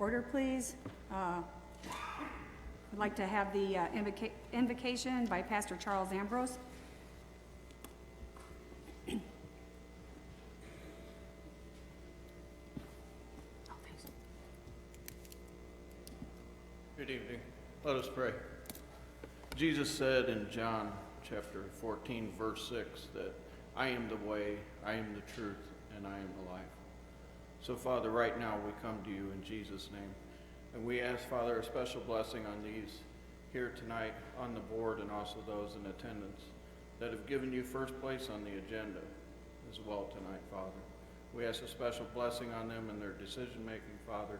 order, please. I'd like to have the invocation by Pastor Charles Ambrose. Good evening. Let us pray. Jesus said in John chapter 14, verse 6, that I am the way, I am the truth, and I am the life. So, Father, right now we come to you in Jesus' name. And we ask, Father, a special blessing on these here tonight on the board and also those in attendance that have given you first place on the agenda as well tonight, Father. We ask a special blessing on them in their decision-making, Father.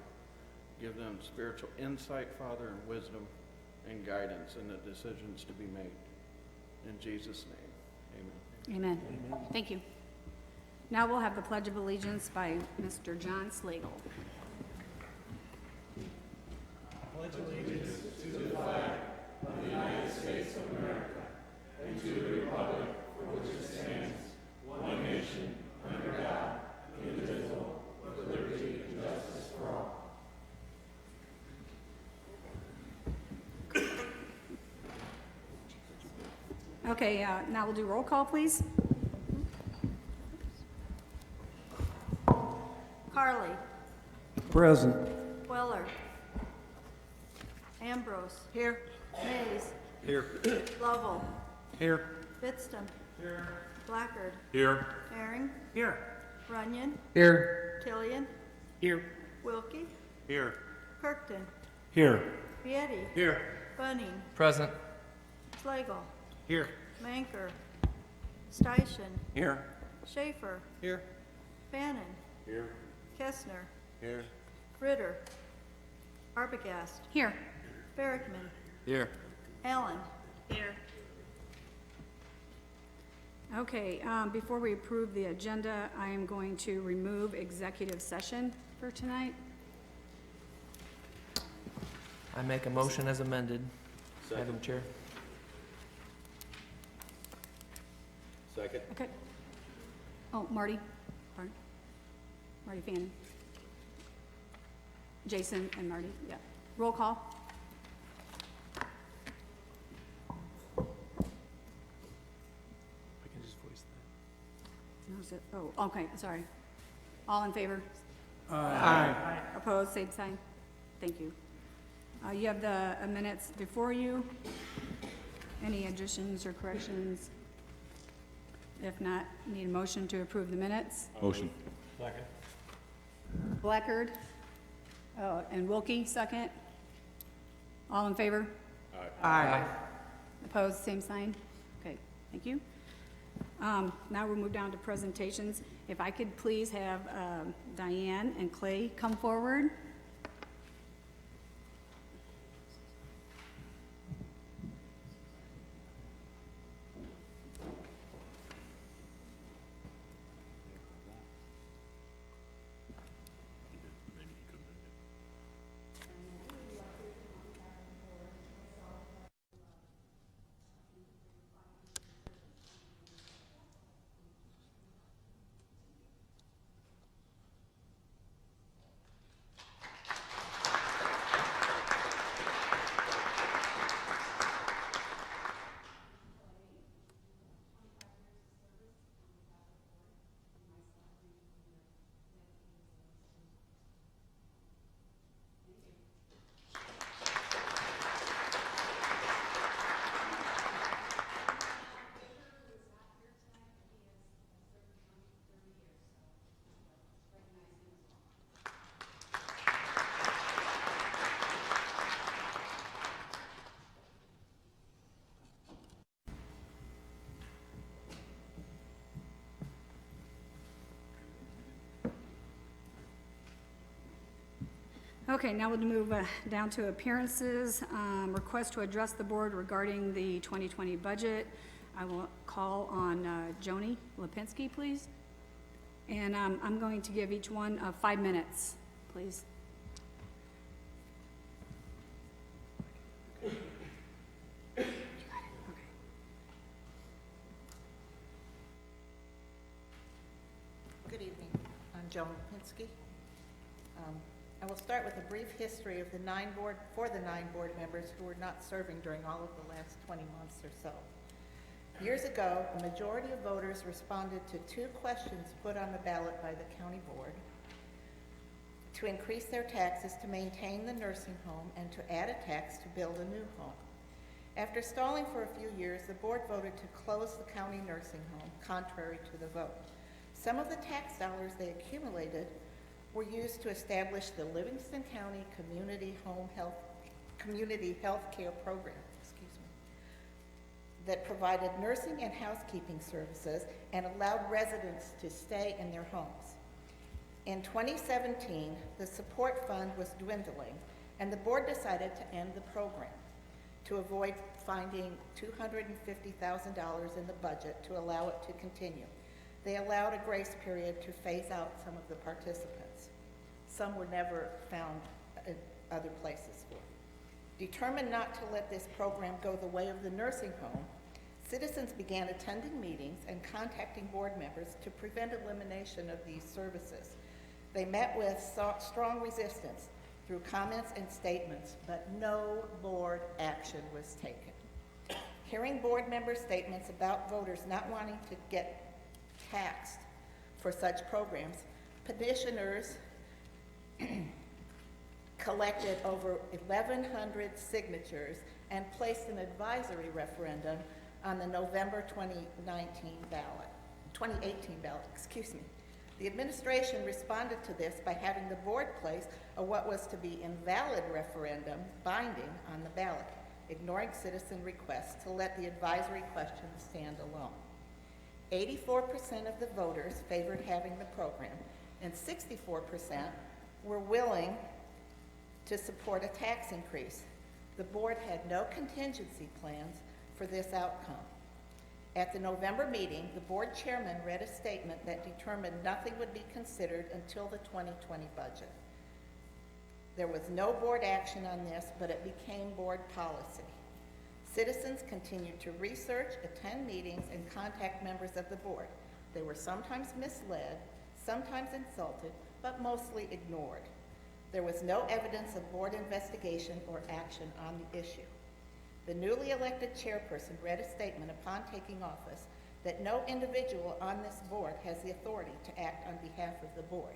Give them spiritual insight, Father, and wisdom and guidance in the decisions to be made. In Jesus' name, amen. Amen. Amen. Thank you. Now we'll have the Pledge of Allegiance by Mr. John Slagle. Pledge allegiance to the flag of the United States of America and to the republic for which it stands, one nation, under God, indivisible, with liberty and justice for all. Okay, now we'll do roll call, please. Carly. Present. Weller. Ambrose. Here. Mays. Here. Lovell. Here. Bitston. Here. Blackard. Here. Herring. Here. Runyon. Here. Killian. Here. Wilkie. Here. Kirkton. Here. Vieti. Here. Bunning. Present. Slagle. Here. Manker. Steichen. Here. Schaefer. Here. Bannon. Here. Kestner. Here. Ritter. Arbogast. Here. Berrickman. Here. Allen. Here. Okay, before we approve the agenda, I am going to remove executive session for tonight. I make a motion as amended, Madam Chair. Second. Okay. Oh, Marty. Pardon. Marty Fannin. Jason and Marty, yeah. Roll call. I can just voice that. No, is it- Oh, okay, sorry. All in favor? Aye. Opposed, same sign. Thank you. You have the minutes before you. Any additions or corrections? If not, need a motion to approve the minutes. Motion. Second. Blackard, and Wilkie, second. All in favor? Aye. Opposed, same sign? Okay, thank you. Now we'll move down to presentations. If I could please have Diane and Clay come forward. Okay, now we'll move down to appearances. Request to address the board regarding the 2020 budget. I will call on Joni Lipinski, please. And I'm going to give each one 5 minutes, please. Good evening. I'm Joan Lipinski. I will start with a brief history of the nine board members who were not serving during all of the last 20 months or so. Years ago, a majority of voters responded to two questions put on the ballot by the county board: to increase their taxes to maintain the nursing home and to add a tax to build a new home. After stalling for a few years, the board voted to close the county nursing home, contrary to the vote. Some of the tax dollars they accumulated were used to establish the Livingston County Community Health Care Program, that provided nursing and housekeeping services and allowed residents to stay in their homes. In 2017, the support fund was dwindling, and the board decided to end the program to avoid finding $250,000 in the budget to allow it to continue. They allowed a grace period to phase out some of the participants. Some were never found at other places for. Determined not to let this program go the way of the nursing home, citizens began attending meetings and contacting board members to prevent elimination of these services. They met with strong resistance through comments and statements, but no board action was taken. Hearing board member statements about voters not wanting to get taxed for such programs, petitioners collected over 1,100 signatures and placed an advisory referendum on the November 2018 ballot, excuse me. The administration responded to this by having the board place a what was to be invalid referendum binding on the ballot, ignoring citizen requests to let the advisory question stand alone. 84% of the voters favored having the program, and 64% were willing to support a tax increase. The board had no contingency plans for this outcome. At the November meeting, the board chairman read a statement that determined nothing would be considered until the 2020 budget. There was no board action on this, but it became board policy. Citizens continued to research, attend meetings, and contact members of the board. They were sometimes misled, sometimes insulted, but mostly ignored. There was no evidence of board investigation or action on the issue. The newly elected chairperson read a statement upon taking office that no individual on this board has the authority to act on behalf of the board.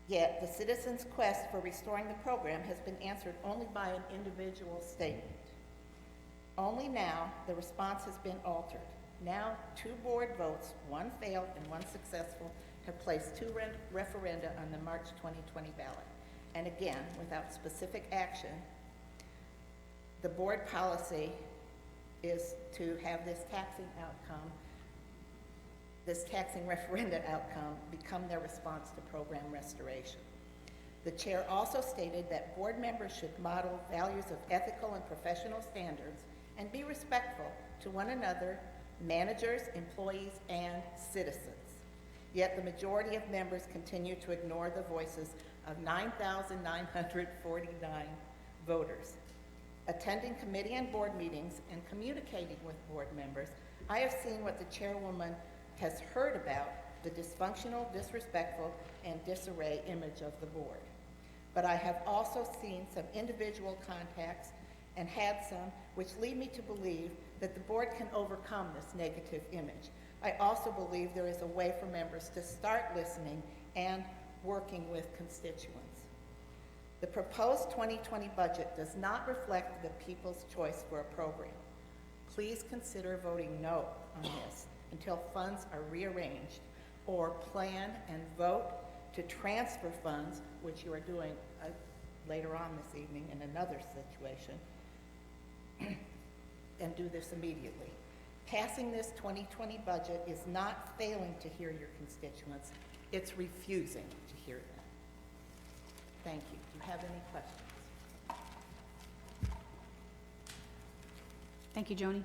Yet, the citizens' quest for restoring the program has been answered only by an individual statement. Only now, the response has been altered. Now, 2 board votes, one failed and one successful, have placed 2 referenda on the March 2020 ballot. And again, without specific action, the board policy is to have this taxing referenda outcome become their response to program restoration. The chair also stated that board members should model values of ethical and professional standards and be respectful to one another, managers, employees, and citizens. Yet the majority of members continue to ignore the voices of 9,949 voters. Attending committee and board meetings and communicating with board members, I have seen what the chairwoman has heard about the dysfunctional, disrespectful, and disarray image of the board. But I have also seen some individual contacts and had some which lead me to believe that the board can overcome this negative image. I also believe there is a way for members to start listening and working with constituents. The proposed 2020 budget does not reflect the people's choice for a program. Please consider voting no on this until funds are rearranged, or plan and vote to transfer funds, which you are doing later on this evening in another situation, and do this immediately. Passing this 2020 budget is not failing to hear your constituents, it's refusing to hear them. Thank you. Do you have any questions? Thank you, Joni.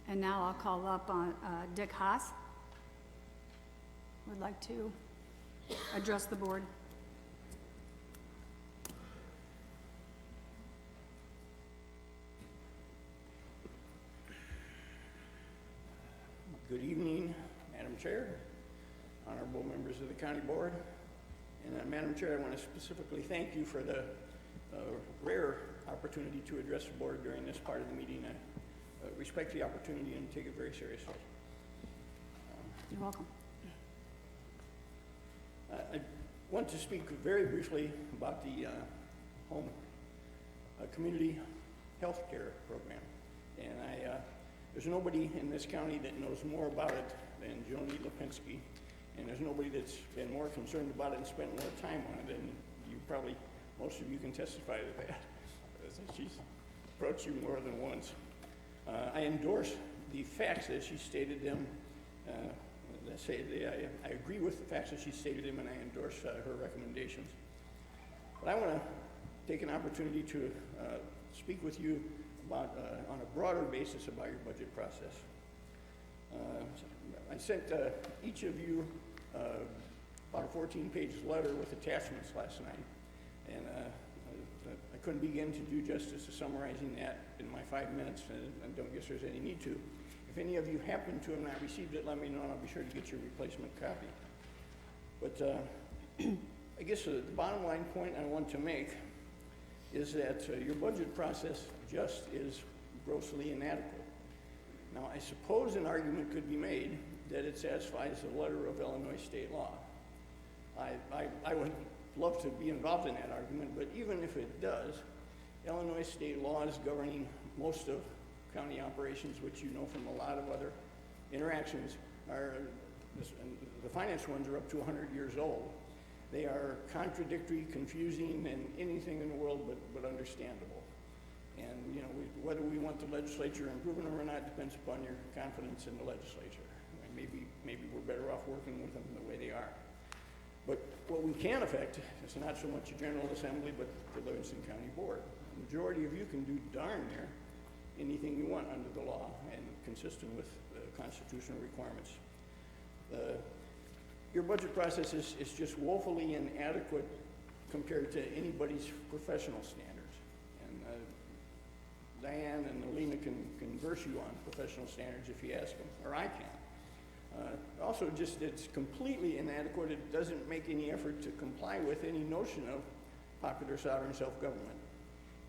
And now I'll call up on Dick Haas. Would like to address the board. Good evening, Madam Chair, honorable honorable members of the county board. And Madam Chair, I want to specifically thank you for the rare opportunity to address the board during this part of the meeting. I respect the opportunity and take it very seriously. You're welcome. I want to speak very briefly about the home community health care program. And there's nobody in this county that knows more about it than Joni Lipinski. And there's nobody that's been more concerned about it and spent more time on it than you probably, most of you can testify to that. She's approached you more than once. I endorse the facts as she stated them. I agree with the facts as she stated them, and I endorse her recommendations. But I want to take an opportunity to speak with you about, on a broader basis, about your budget process. I sent each of you about a 14-page letter with attachments last night, and I couldn't begin to do justice to summarizing that in my 5 minutes, and I don't guess there's any need to. If any of you happen to have not received it, let me know, and I'll be sure to get your replacement copy. But I guess the bottom line point I want to make is that your budget process just is grossly inadequate. Now, I suppose an argument could be made that it satisfies the letter of Illinois state law. I would love to be involved in that argument, but even if it does, Illinois state laws governing most of county operations, which you know from a lot of other interactions, are, the finance ones are up to 100 years old. They are contradictory, confusing, and anything in the world but understandable. And you know, whether we want the legislature improving them or not depends upon your confidence in the legislature. And maybe we're better off working with them the way they are. But what we can affect is not so much the General Assembly, but the Livingston County Board. The majority of you can do darn near anything you want under the law and consistent with the constitutional requirements. Your budget process is just woefully inadequate compared to anybody's professional standards. And Diane and Alina can verse you on professional standards if you ask them, or I can. Also, just it's completely inadequate. It doesn't make any effort to comply with any notion of popular sovereign self-government.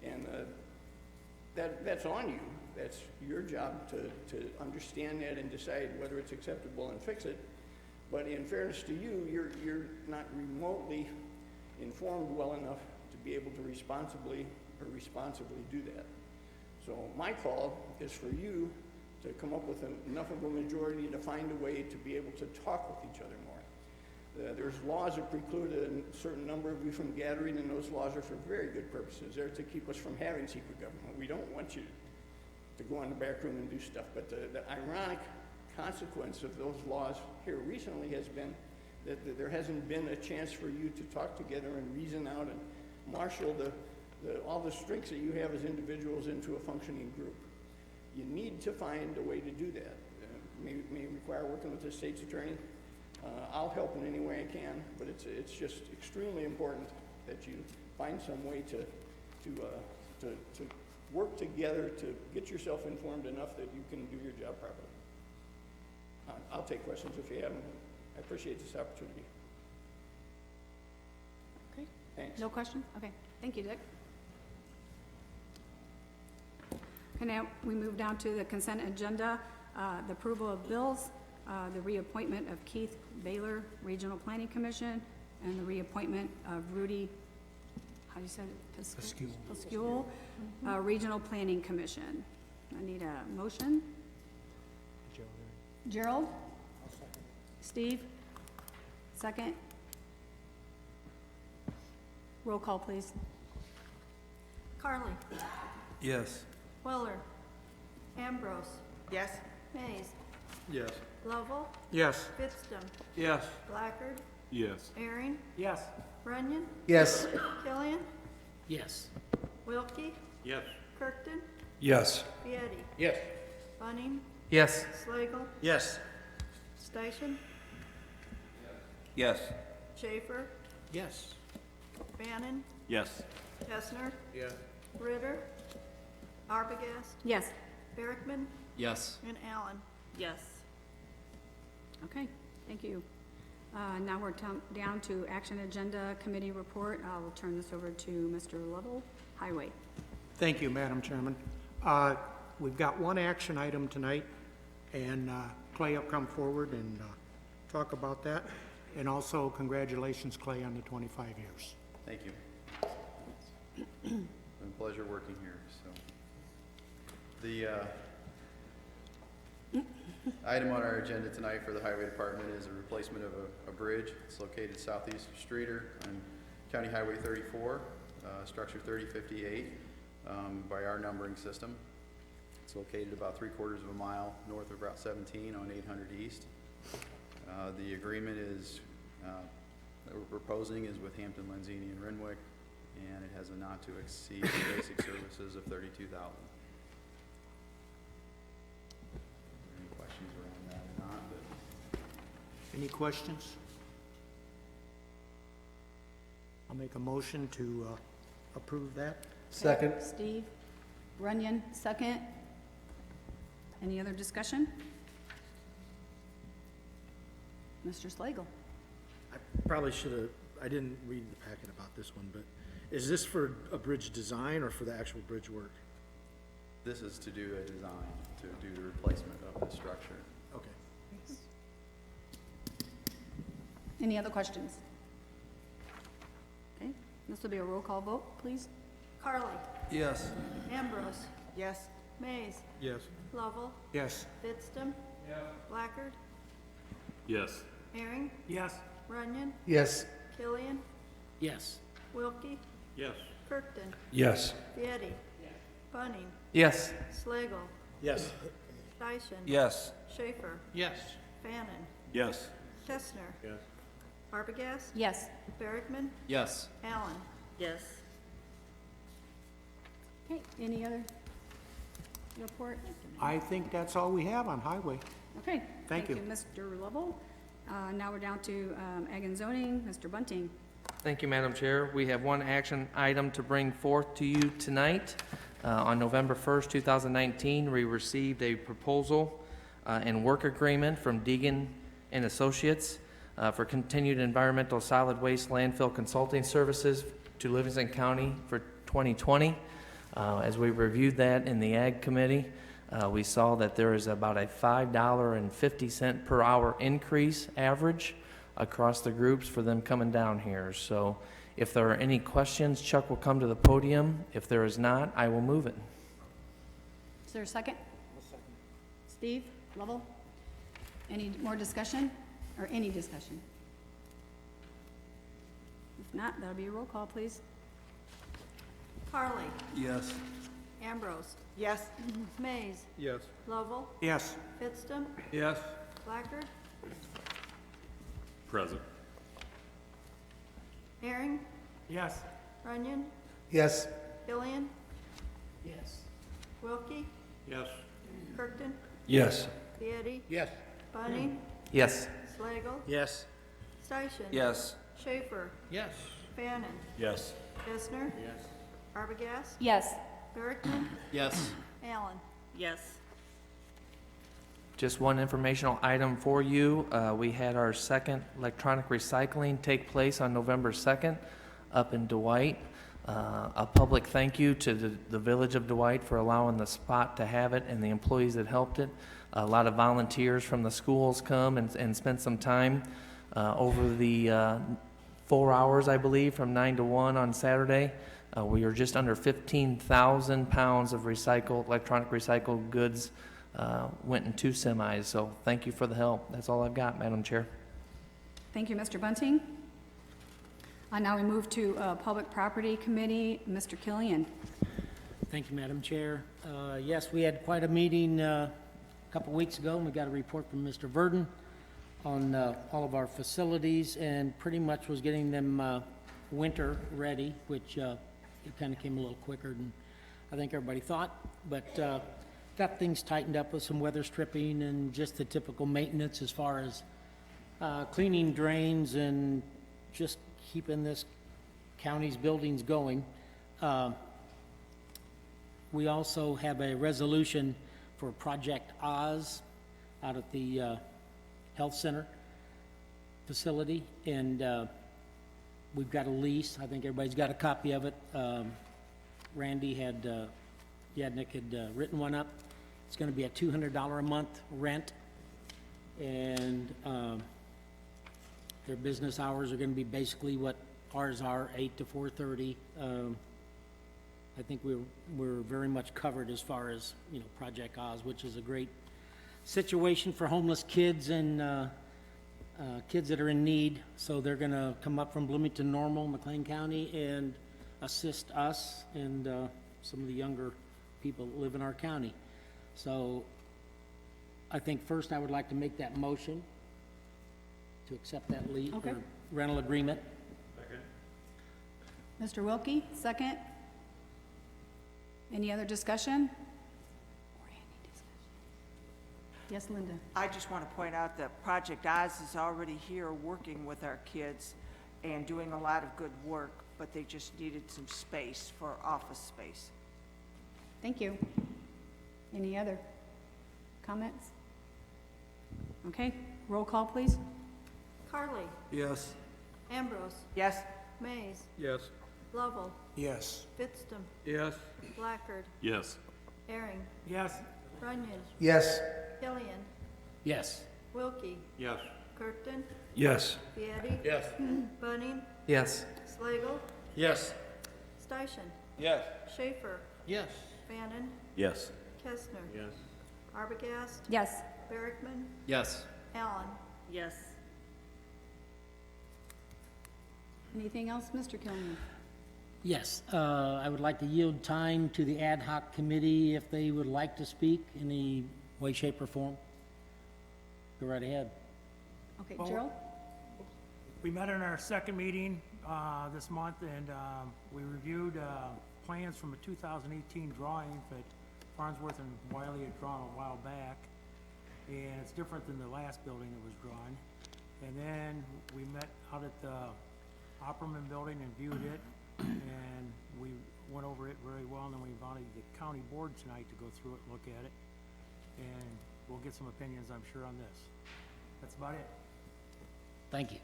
And that's on you. That's your job to understand that and decide whether it's acceptable and fix it. But in fairness to you, you're not remotely informed well enough to be able to responsibly do that. So my call is for you to come up with enough of a majority to find a way to be able to talk with each other more. There's laws that preclude a certain number of you from gathering, and those laws are for very good purposes. They're to keep us from having secret government. We don't want you to go in the back room and do stuff. But the ironic consequence of those laws here recently has been that there hasn't been a chance for you to talk together and reason out and marshal all the strengths that you have as individuals into a functioning group. You need to find a way to do that. May require working with the state's attorney. I'll help in any way I can, but it's just extremely important that you find some way to work together to get yourself informed enough that you can do your job properly. I'll take questions if you have them. I appreciate this opportunity. Okay. Thanks. No question? Okay. Thank you, Dick. Okay, now we move down to the consent agenda, the approval of bills, the reappointment of Keith Baylor, Regional Planning Commission, and the reappointment of Rudy, how do you say it? Pascual, Regional Planning Commission. I need a motion. Gerald? Steve? Second? Roll call, please. Carly. Yes. Weller. Ambrose. Yes? Mays. Yes. Lovell. Yes. Fitstum. Yes. Blackard. Yes. Aaron. Yes. Runyon. Yes. Killian. Yes. Wilkie. Yes. Kirkton. Yes. Vieti. Yes. Bunning. Yes. Slagle. Yes. Station. Yes. Schaefer. Yes. Bannon. Yes. Kestner. Yes. Ritter. Arbogast. Yes. Yes. And Allen. Yes. Okay, thank you. Now we're down to action agenda committee report. I will turn this over to Mr. Lovell, Highway. Thank you, Madam Chairman. We've got one action item tonight, and Clay will come forward and talk about that. And also, congratulations, Clay, on the 25 years. Thank you. It's been a pleasure working here, so. The item on our agenda tonight for the Highway Department is a replacement of a bridge. It's located southeast of Streeter on County Highway 34, structure 3058, by our numbering system. It's located about 3/4 of a mile north of Route 17 on 800 East. The agreement is, that we're proposing is with Hampton, Lenzini, and Renwick, and it has a not to exceed basic services of $32,000. Any questions around that or not? But Any questions? I'll make a motion to approve that. Second. Steve, Runyon, second. Any other discussion? Mr. Slagle. I probably should have, I didn't read the packet about this one, but is this for a bridge design or for the actual bridge work? this is to do a design, to do the replacement of the structure. Okay. Any other questions? Okay, this will be a roll call vote, please. Carly, Yes. Ambrose, Yes. Mays, Yes. Lovell, Yes. Fidstem, Blackard, Yes. Herring, Yes. Runyon, Yes. Killian, Yes. Wilkie, Yes. Kirkton, Yes. Vieti, Bunning, Yes. Slagle, Yes. Dyson, Yes. Schaefer, Yes. Fannin, Yes. Kestner, Yes. Arbogast, Yes. Bergman, Yes. Allen. Yes. Okay, any other report? I think that's all we have on highway. Okay. Thank you. Mr. Lovell. Now we're down to Ag and Zoning, Mr. Bunting. Thank you, Madam Chair. We have one action item to bring forth to you tonight. On November 1st, 2019, we received a proposal and work agreement from Deegan and Associates for continued environmental solid waste landfill consulting services to Livingston County for 2020. As we reviewed that in the Ag Committee, we saw that there is about a $5.50 per hour increase average across the groups for them coming down here. So if there are any questions, Chuck will come to the podium. If there is not, I will move it. Is there a second? Steve, Lovell? Any more discussion, or any discussion? If not, that'll be a roll call, please. Carly, Yes. Ambrose, Yes. Mays, Yes. Lovell, Yes. Fidstem, Yes. Blackard, Present. Herring, Yes. Runyon, Yes. Killian, Yes. Wilkie, Yes. Kirkton, Yes. Vieti, Yes. Bunning, Yes. Slagle, Yes. Dyson, Yes. Schaefer, Yes. Fannin, Yes. Kestner, Arbogast, Yes. Bergman, Yes. Allen. Yes. Just one informational item for you. We had our second electronic recycling take place on November 2nd up in Dwight. A public thank you to the Village of Dwight for allowing the spot to have it and the employees that helped it. A lot of volunteers from the schools come and spend some time over the 4 hours, I believe, from 9 to 1 on Saturday. We are just under 15,000 pounds of electronic recycled goods went in 2 semis, so thank you for the help. That's all I've got, Madam Chair. Thank you, Mr. Bunting. Now we move to Public Property Committee, Mr. Killian. Thank you, Madam Chair. Yes, we had quite a meeting a couple weeks ago, and we got a report from Mr. Verdon on all of our facilities, and pretty much was getting them winter ready, which it kind of came a little quicker than I think everybody thought, but got things tightened up with some weather stripping and just the typical maintenance as far as cleaning drains and just keeping this county's buildings going. We also have a resolution for Project Oz out at the Health Center. facility, and we've got a lease. I think everybody's got a copy of it. Randy Yadnick had written one up. It's going to be a $200 a month rent, and their business hours are going to be basically what ours are, 8 to 4:30. I think we're very much covered as far as, you know, Project Oz, which is a great situation for homeless kids and kids that are in need. So they're going to come up from Bloomington Normal, McLean County, and assist us and some of the younger people that live in our county. So I think first I would like to make that motion to accept that Okay. or rental agreement. Mr. Wilkie, second. Any other discussion? Yes, Linda? I just want to point out that Project Oz is already here working with our kids and doing a lot of good work, but they just needed some space for office space. Thank you. Any other comments? Okay, roll call, please. Carly, Yes. Ambrose, Yes? Mays, Yes. Lovell, Yes. Fittstem, Yes. Blackard, Yes. Herring, Yes. Runyon, Yes. Killian, Yes. Wilkie, Yes. Kirkton, Yes. Vieti, Yes. Bunning, Yes. Slagle, Yes. Steichen, Yes. Schaefer, Yes. Bannon, Yes. Kestner, Yes. Arbogast, Yes. Berrickman, Yes. Allen. Yes. Anything else, Mr. Killian? Yes, I would like to yield time to the ad hoc committee if they would like to speak in any way, shape, or form. Go right ahead. Okay, Well, Gerald? We met in our second meeting this month, and we reviewed plans from a 2018 drawing that Farnsworth and Wiley had drawn a while back, and it's different than the last building that was drawn. And then we met out at the Opperman Building and viewed it, and we went over it very well, and then we invited the county board tonight to go through it, look at it, and we'll get some opinions, I'm sure, on this. That's about it. Thank you.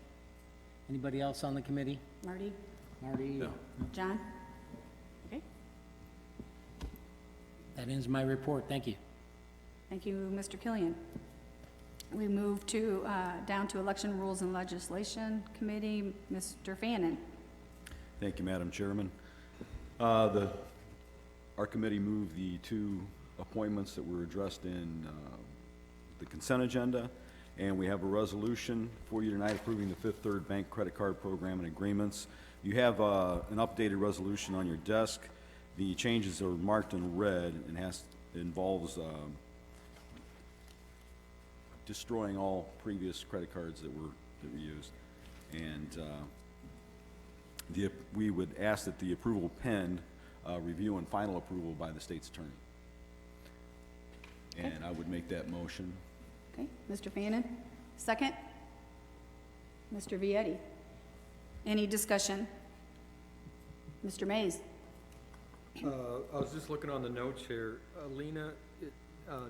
Anybody else on the committee? Marty? Marty? John? Okay, That ends my report. Thank you. thank you, Mr. Killian. We move to, down to Election Rules and Legislation Committee, Mr. Fannin. Thank you, Madam Chairman. Our committee moved the two appointments that were addressed in the consent agenda, and we have a resolution for you tonight approving the Fifth Third Bank Credit Card Program and agreements. You have an updated resolution on your desk. The changes are marked in red and involves destroying all previous credit cards that were used. And we would ask that the approval penned review and final approval by the state's attorney. And I would make that motion. Okay, Mr. Fannin, second. Mr. Vieti. Any discussion? Mr. Mays? I was just looking on the notes here. Lena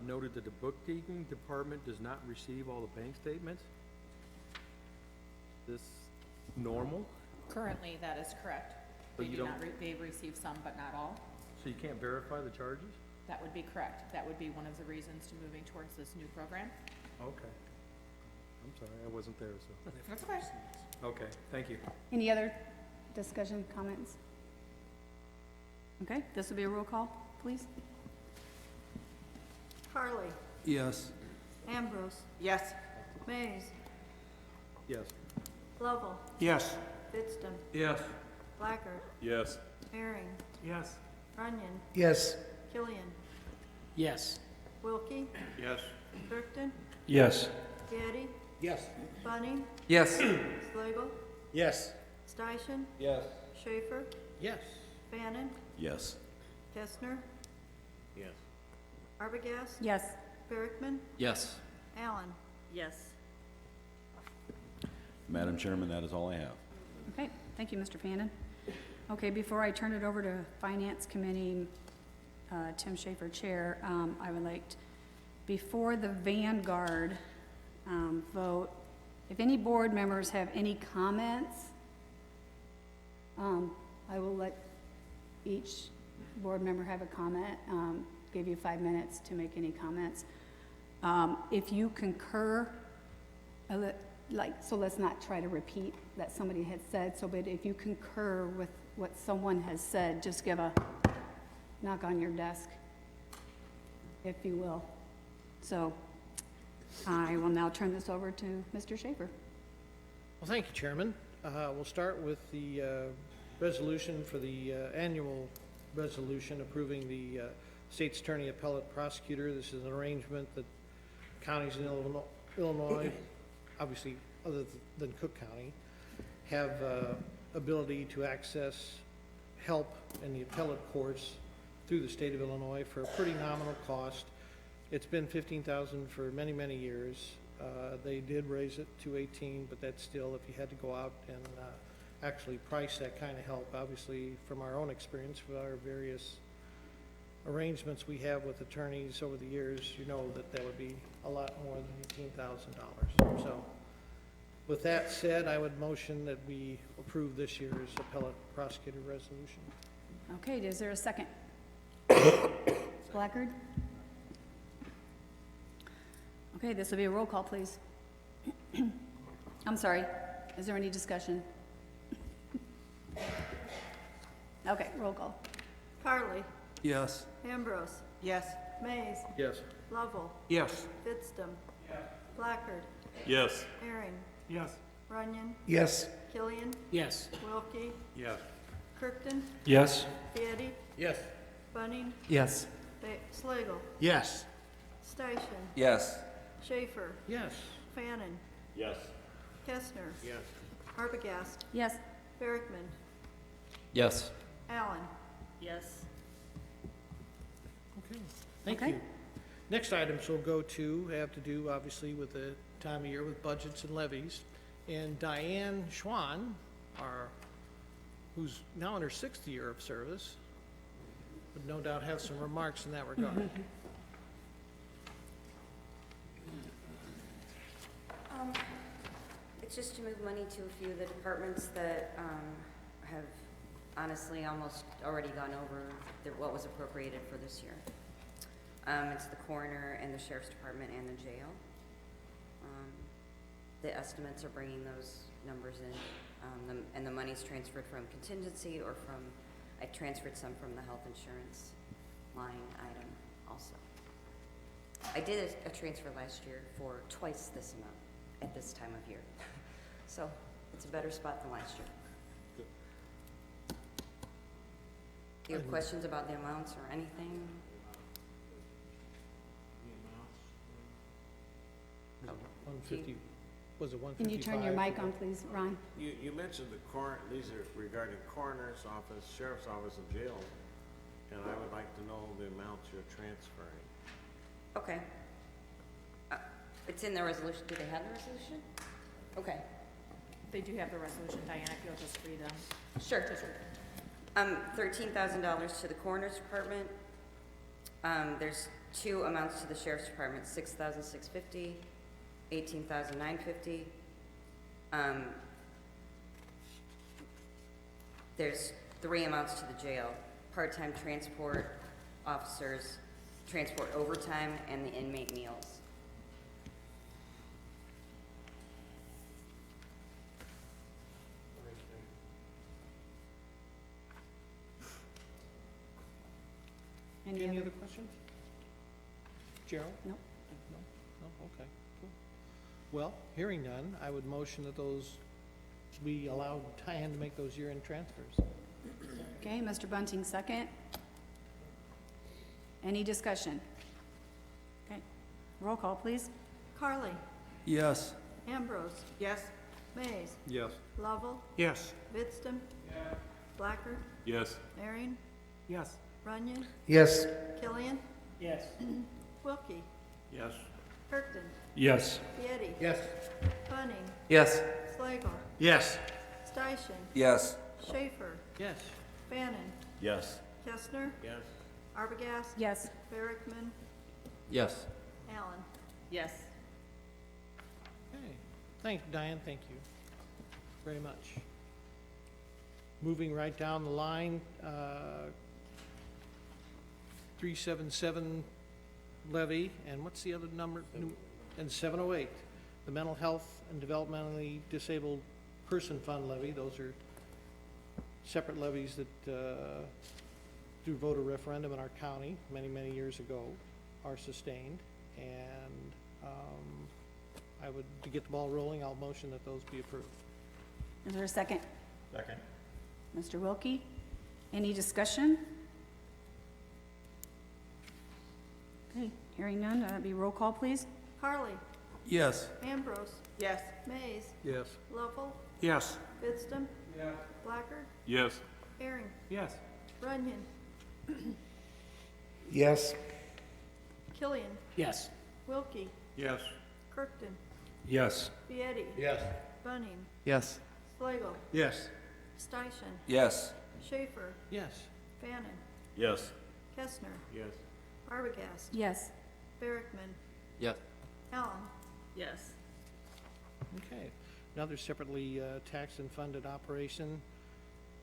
noted that the bookkeeping department does not receive all the bank statements. This normal? Currently, that is correct. But They you do don't- not, they receive some, but not all. So you can't verify the charges? That would be correct. That would be one of the reasons to moving towards this new program. Okay. I'm sorry, I wasn't there, so. That's okay. Okay, thank you. Any other discussion, comments? Okay, this will be a roll call, please. Carly, Yes. Ambrose, Yes? Mays, Yes. Lovell, Yes. Fittstem, Yes. Blackard, Yes. Herring, Yes. Runyon, Yes. Killian, Yes. Wilkie, Yes. Kirkton, Yes. Vieti, Yes. Bunning, Yes. Slagle, Yes. Steichen, Yes. Schaefer, Yes. Bannon, Yes. Kestner, Yes. Arbogast, Yes. Berrickman, Yes. Allen. Yes. Madam Chairman, that is all I have. Okay, thank you, Mr. Fannin. Okay, before I turn it over to Finance Committee, Tim Schaefer, Chair, I would like, before the Vanguard vote, If any board members have any comments, I will let each board member have a comment, give you 5 minutes to make any comments. If you concur, so let's not try to repeat that somebody had said, but if you concur with what someone has said, just give a knock on your desk, if you will. So I will now turn this over to Mr. Schaefer. Well, thank you, Chairman. We'll start with the resolution for the annual resolution approving the state's attorney appellate prosecutor. This is an arrangement that counties in Illinois, obviously other than Cook County, have ability to access help in the appellate courts through the state of Illinois for a pretty nominal cost. It's been $15,000 for many, many years. They did raise it to 18, but that's still, if you had to go out and actually price that kind of help, obviously from our own experience with our various arrangements we have with attorneys over the years, you know that would be a lot more than $18,000. So with that said, I would motion that we approve this year's appellate prosecutor resolution. Okay, is there a second? Blackard? Okay, this will be a roll call, please. I'm sorry, is there any discussion? Okay, roll call. Carly, Yes. Ambrose, Yes. Mays, Yes. Lovell, Yes. Fidstem, Blackard, Yes. Aaron, Yes. Runyon, Yes. Killian, Yes. Wilkie, Yes. Kirkton, Yes. Fieri, Yes. Bunning, Yes. Slagle, Yes. Steichen, Yes. Schaefer, Yes. Fannin, Yes. Kestner, Yes. Arbogast, Yes. Berrickman, Yes. Allen. Yes. Okay, thank Okay. you. Next items will go to, have to do obviously with the time of year with budgets and levies. And Diane Schwan, who's now in her 6th year of service, would no doubt have some remarks in that regard. It's just to move money to a few of the departments that have honestly almost already gone over what was appropriated for this year. It's the coroner and the sheriff's department and the jail. The estimates are bringing those numbers in, and the money's transferred from contingency or from, I transferred some from the health insurance line item also. I did a transfer last year for twice this amount at this time of year. So it's a better spot than last year. Do you have questions about the amounts or anything? Oh, 150, was it 155? Can you turn your mic on, please, Ron? You mentioned these are regarding coroner's office, sheriff's office, and jail, and I would like to know the amounts you're transferring. Okay. It's in the resolution. Do they have the resolution? Okay. They do have the resolution, Diana, if you'll just read them. Sure. Just read them. $13,000 to the coroner's department. There's two amounts to the sheriff's department, $6,650, $18,950. There's three amounts to the jail: part-time transport officers, transport overtime, and the inmate meals. Any other questions? Gerald? Nope. No? No? Okay, cool. Well, hearing none, I would motion that we allow Diane to make those year-end transfers. Okay, Mr. Bunting, second. Any discussion? Okay, roll call, please. Carly, Yes. Ambrose, Yes. Mays, Yes. Lovell, Yes. Fidstem, Blackard, Yes. Aaron, Yes. Runyon, Yes. Killian, Yes. Wilkie, Yes. Kirkton, Yes. Fieri, Yes. Bunning, Yes. Slagle, Yes. Steichen, Yes. Schaefer, Yes. Fannin, Yes. Kestner, Yes. Arbogast, Yes. Berrickman, Yes. Allen. Yes. Okay. Thank you, Diane, thank you very much. Moving right down the line, 377 levy, and what's the other number? And 708, the Mental Health and Developmentally Disabled Person Fund levy. Those are separate levies that, through voter referendum in our county many, many years ago, are sustained. And to get the ball rolling, I'll motion that those be approved. Is there a second? Second. Mr. Wilkie? Any discussion? Okay, hearing none, be roll call, please. Carly, Yes. Ambrose, Yes. Mays, Yes. Lovell, Yes. Fidstem. Blackard, Yes. Aaron, Yes. Runyon, Yes. Killian, Yes. Wilkie, Yes. Kirkton, Yes. Vieti, Yes. Bunning, Yes. Slagle, Yes. Steichen, Yes. Schaefer, Yes. Fannin, Yes. Kestner, Yes. Arbogast, Yes. Barrickman, Yes. Allen. Yes. Okay. Another separately taxed and funded operation,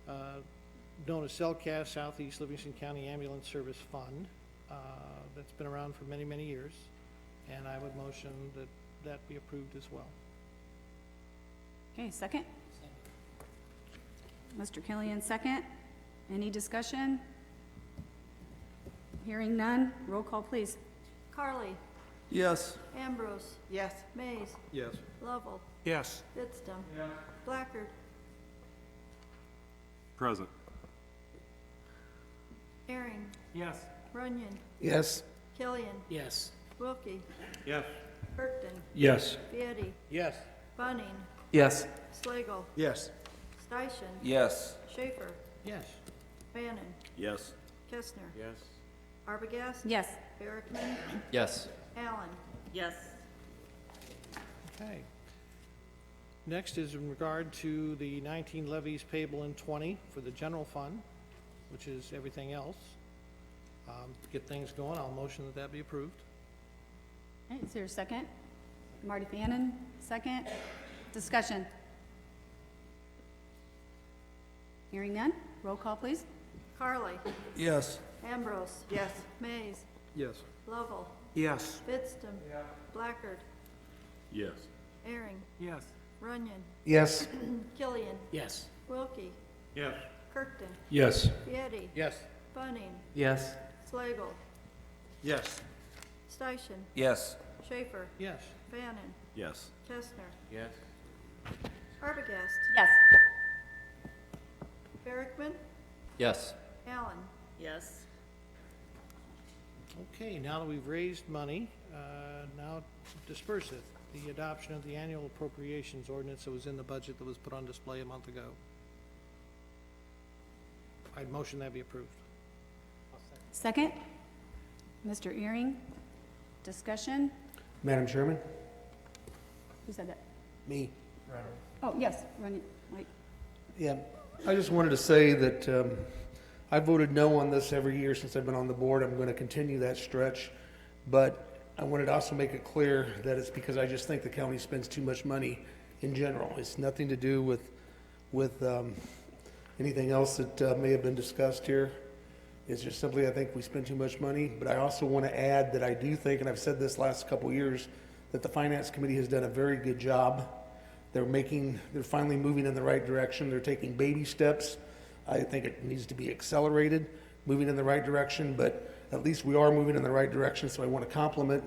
known as CellCast, Southeast Livingston County Ambulance Service Fund. That's been around for many, many years, and I would motion that that be approved as well. Okay, second? Mr. Killian, second. Any discussion? Hearing none, roll call, please. Carly, Yes. Ambrose, Yes. Mays, Yes. Lovell, Yes. Fidstem. Blackard, Present. Aaron, Yes. Runyon, Yes. Killian, Yes. Wilkie, Yes. Kirkton, Yes. Vieti, Yes. Bunning, Yes. Slagle, Yes. Steichen, Yes. Schaefer, Yes. Fannin, Yes. Kestner, Yes. Arbogast, Yes. Barrickman, Yes. Allen. Yes. Okay. Next is in regard to the 19 levies payable in 20 for the general fund, which is everything else. To get things going, I'll motion that that be approved. Okay, is there a second? Marty Fannin, second. Discussion? Hearing none, roll call, please. Carly, Yes. Ambrose, Yes. Mays, Yes. Lovell, Yes. Fidstem. Blackard, Yes. Aaron, Yes. Runyon, Yes. Killian, Yes. Wilkie, Yes. Kirkton, Yes. Vieti, Yes. Bunning, Yes. Slagle, Yes. Steichen, Yes. Schaefer, Yes. Fannin, Yes. Kestner, Yes. Arbogast, Yes. Barrickman, Yes. Allen. Yes. Okay, now that we've raised money, now disperse it. The adoption of the annual appropriations ordinance that was in the budget that was put on display a month ago. I'd motion that be approved. Second? Mr. Earing, discussion? Madam Chairman? Who said that? Me. Oh, yes, Runyon, wait. Yeah, I just wanted to say that I voted no on this every year since I've been on the board. I'm going to continue that stretch. But I wanted to also make it clear that it's because I just think the county spends too much money in general. It's nothing to do with anything else that may have been discussed here. It's just simply I think we spend too much money. But I also want to add that I do think, and I've said this last couple of years, that the Finance Committee has done a very good job. They're finally moving in the right direction. They're taking baby steps. I think it needs to be accelerated, moving in the right direction, but at least we are moving in the right direction. So I want to compliment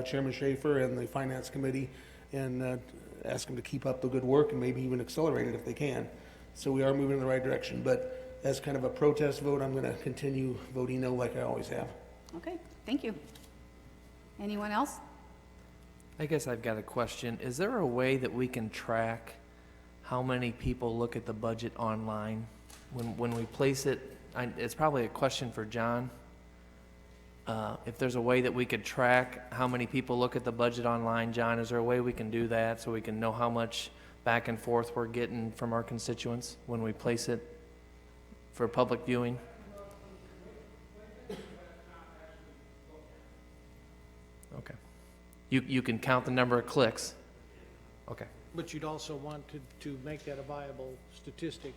Chairman Schaefer and the Finance Committee and ask them to keep up the good work and maybe even accelerate it if they can. So we are moving in the right direction, but as kind of a protest vote, I'm going to continue voting no like I always have. Okay, thank you. Anyone else? I guess I've got a question. Is there a way that we can track how many people look at the budget online? When we place it, it's probably a question for John. If there's a way that we could track how many people look at the budget online, John, is there a way we can do that so we can know how much back and forth we're getting from our constituents when we place it for public viewing? Okay. You can count the number of clicks? Okay. But you'd also want to make that a viable statistic,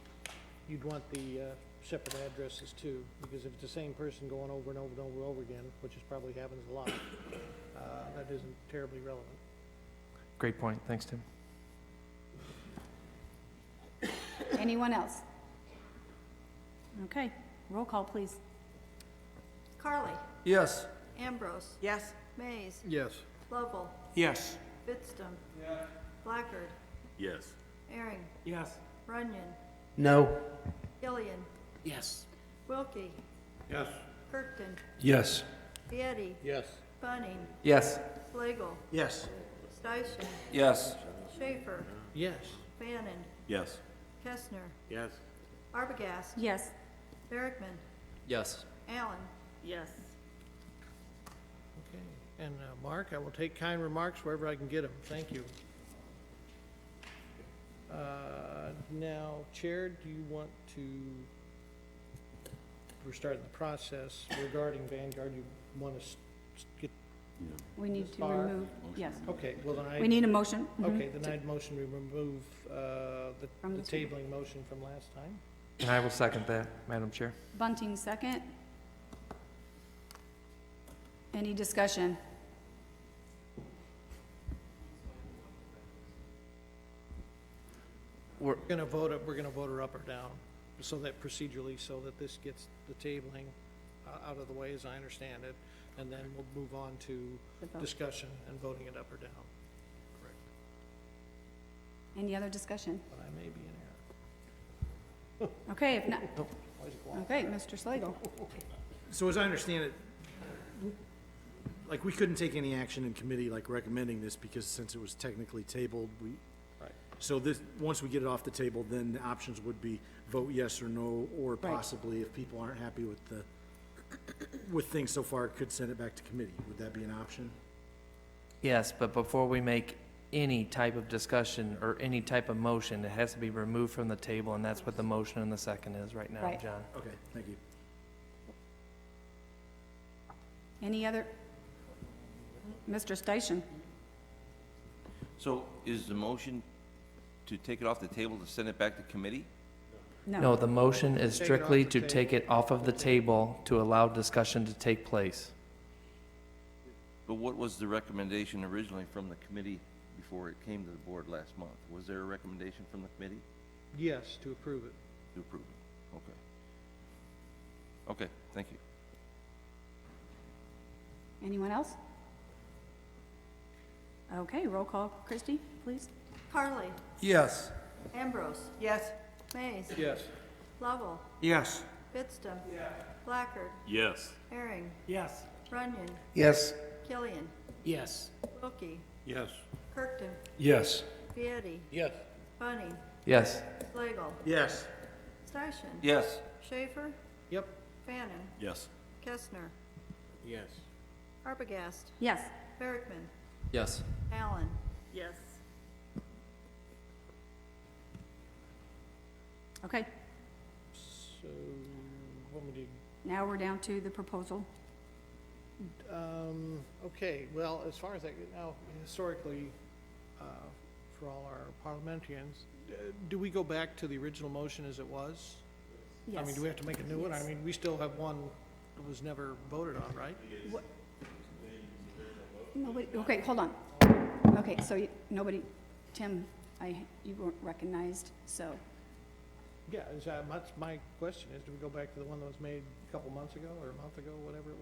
you'd want the separate addresses too, because if it's the same person going over and over and over and over again, which is probably happens a lot, that isn't terribly relevant. Great point. Thanks, Tim. Anyone else? Okay, roll call, please. Carly, Yes. Ambrose, Yes? Mays, Yes. Lovell, Yes. Fitstum. Blackard, Yes. Aaron, Yes. Runyon, No. Killian, Yes. Wilkie, Yes. Kirkton, Yes. Vieti, Yes. Bunning, Yes. Slagle, Yes. Steichen, Yes. Schaefer, Yes. Bannon, Yes. Kestner, Yes. Arbogast, Yes. Barrickman, Yes. Allen. Yes. Okay, and Mark, I will take kind remarks wherever I can get them. Thank you. Now, Chair, do you want to, we're starting the process regarding Vanguard, you want to get, We need to Bar. remove, yes. okay, well then We need a motion. okay, then I'd motion we remove the From the table. tabling motion from last time. And I will second that, Madam Chair. Bunting, second. Any discussion? We're, We're gonna vote her up or down, so that procedurally, so that this gets the tabling out of the way, as I understand it, and then we'll move on to The vote. discussion and voting it up or down. Any other discussion? But I may be in error. Okay, if not, Why is it quiet? okay, Mr. Slagle. So as I understand it, like, we couldn't take any action in committee, like recommending this, because since it was technically tabled, Right. so this, once we get it off the table, then the options would be vote yes or no, or Right. possibly, if people aren't happy with with things so far, could send it back to committee. Would that be an option? yes, but before we make any type of discussion or any type of motion, it has to be removed from the table, and that's what the motion and the second is right now, Right. John. Okay, thank you. Any other? Mr. Station? So is the motion to take it off the table to send it back to committee? No, the motion is Take it off strictly the to table. take it off of the table to allow discussion to take place. But what was the recommendation originally from the committee before it came to the board last month? Was there a recommendation from the committee Yes, to approve it. to approve it? Okay. Okay, thank you. Anyone else? Okay, roll call. Christie, please. Carly, Yes. Ambrose, Yes? Mays, Yes. Lovell, Yes. Fitstum. Blackard, Yes. Herring, Yes. Runyon, Yes. Killian, Yes. Wilkie, Yes. Kirkton, Yes. Vieti, Yes. Bunning, Yes. Slagle, Yes. Steichen, Yes. Schaefer, Yep. Bannon, Yes. Kestner, Yes. Arbogast, Yes. Barrickman, Yes. Allen. Yes. Okay, So, what we do? now we're down to the proposal. Okay, well, as far as that, now, historically, for all our parliamentarians, do we go back to the original motion as it was? I mean, do we have to make a new one? I Yes. mean, we still have one that was never voted on, right? Nobody, okay, hold on. Okay, so nobody, Tim, you weren't recognized, so, Yeah, that's my question is, do we go back to the one that was made a couple months ago or a month ago, whatever it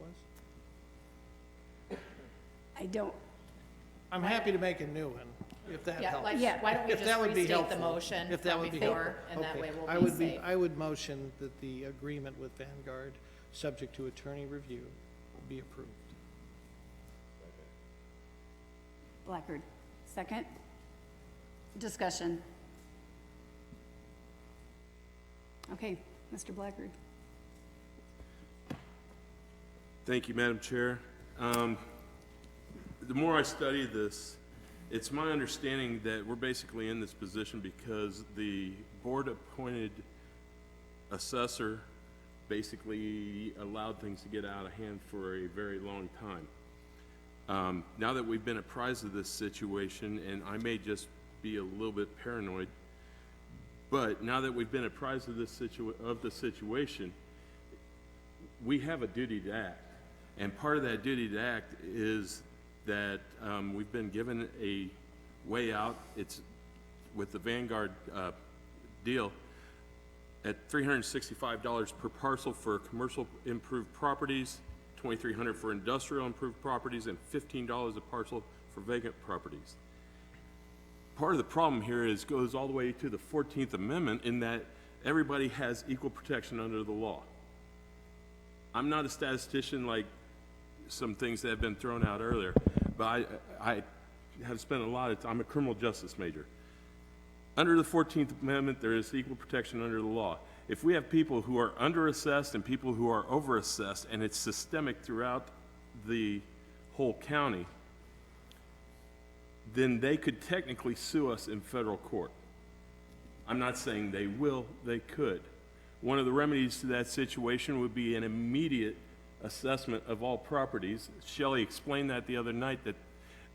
was? I don't, I'm happy to make a new one, if that Yeah, helps. like, Yeah. why don't we If that would just be restate the helpful. motion If that from would be before, helpful. and that Okay. way we'll I be would safe. I would motion that the agreement with Vanguard, subject to attorney review, be approved. Blackard, second. Discussion. Okay, Mr. Blackard. Thank you, Madam Chair. The more I study this, it's my understanding that we're basically in this position because the board-appointed assessor basically allowed things to get out of hand for a very long time. Now that we've been apprised of this situation, and I may just be a little bit paranoid. But now that we've been apprised of the situation, we have a duty to act. And part of that duty to act is that we've been given a way out. It's with the Vanguard deal at $365 per parcel for commercial improved properties, $2,300 for industrial improved properties, and $15 a parcel for vacant properties. Part of the problem here goes all the way to the 14th Amendment in that everybody has equal protection under the law. I'm not a statistician like some things that have been thrown out earlier, but I have spent a lot of time, I'm a criminal justice major. Under the 14th Amendment, there is equal protection under the law. If we have people who are underassessed and people who are overassessed, and it's systemic throughout the whole county, then they could technically sue us in federal court. I'm not saying they will, they could. One of the remedies to that situation would be an immediate assessment of all properties. Shelley explained that the other night,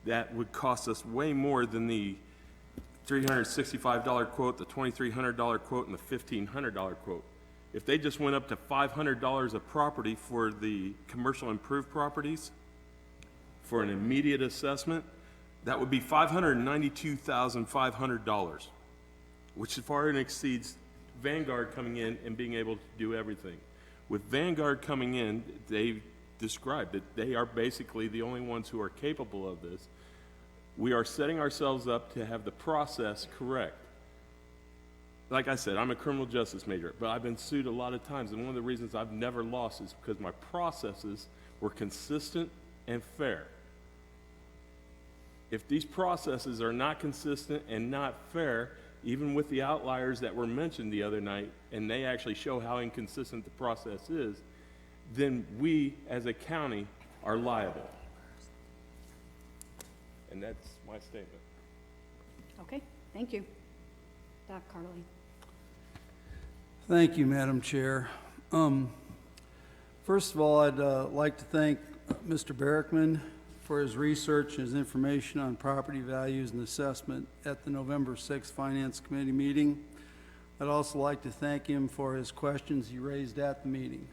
that would cost us way more than the $365 quote, the $2,300 quote, and the $1,500 quote. If they just went up to $500 a property for the commercial improved properties for an immediate assessment, that would be $592,500, which far exceeds Vanguard coming in and being able to do everything. With Vanguard coming in, they described that they are basically the only ones who are capable of this. We are setting ourselves up to have the process correct. Like I said, I'm a criminal justice major, but I've been sued a lot of times, and one of the reasons I've never lost is because my processes were consistent and fair. If these processes are not consistent and not fair, even with the outliers that were mentioned the other night, and they actually show how inconsistent the process is, then we, as a county, are liable. And that's my statement. Okay, thank you. Doc Carley. Thank you, Madam Chair. First of all, I'd like to thank Mr. Barrickman for his research and his information on property values and assessment at the November 6th Finance Committee meeting. I'd also like to thank him for his questions he raised at the meeting.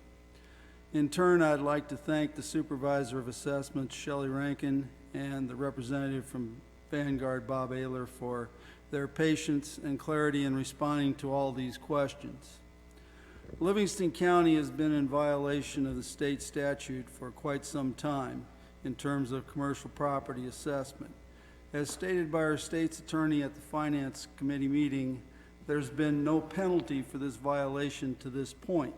In turn, I'd like to thank the Supervisor of Assessments, Shelley Rankin, and the representative from Vanguard, Bob Ayler, for their patience and clarity in responding to all these questions. Livingston County has been in violation of the state statute for quite some time in terms of commercial property assessment. As stated by our state's attorney at the Finance Committee meeting, there's been no penalty for this violation to this point.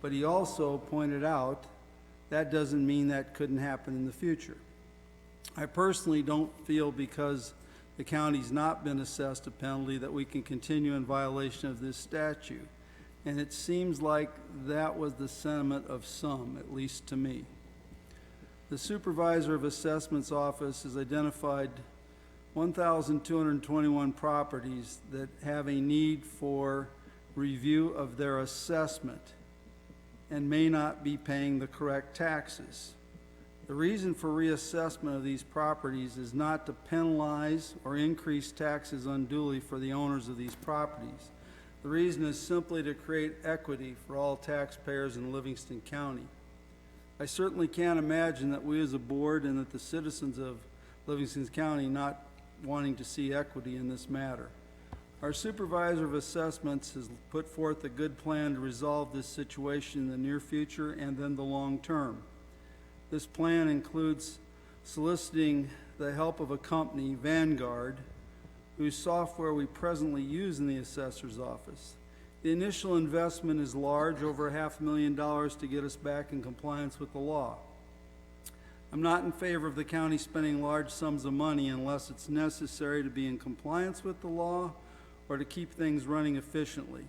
But he also pointed out that doesn't mean that couldn't happen in the future. I personally don't feel because the county's not been assessed a penalty that we can continue in violation of this statute. And it seems like that was the sentiment of some, at least to me. The Supervisor of Assessments Office has identified 1,221 properties that have a need for review of their assessment and may not be paying the correct taxes. The reason for reassessment of these properties is not to penalize or increase taxes unduly for the owners of these properties. The reason is simply to create equity for all taxpayers in Livingston County. I certainly can't imagine that we as a board and that the citizens of Livingston County not wanting to see equity in this matter. Our Supervisor of Assessments has put forth a good plan to resolve this situation in the near future and then the long term. This plan includes soliciting the help of a company, Vanguard, whose software we presently use in the assessor's office. The initial investment is large, over $500,000 to get us back in compliance with the law. I'm not in favor of the county spending large sums of money unless it's necessary to be in compliance with the law or to keep things running efficiently.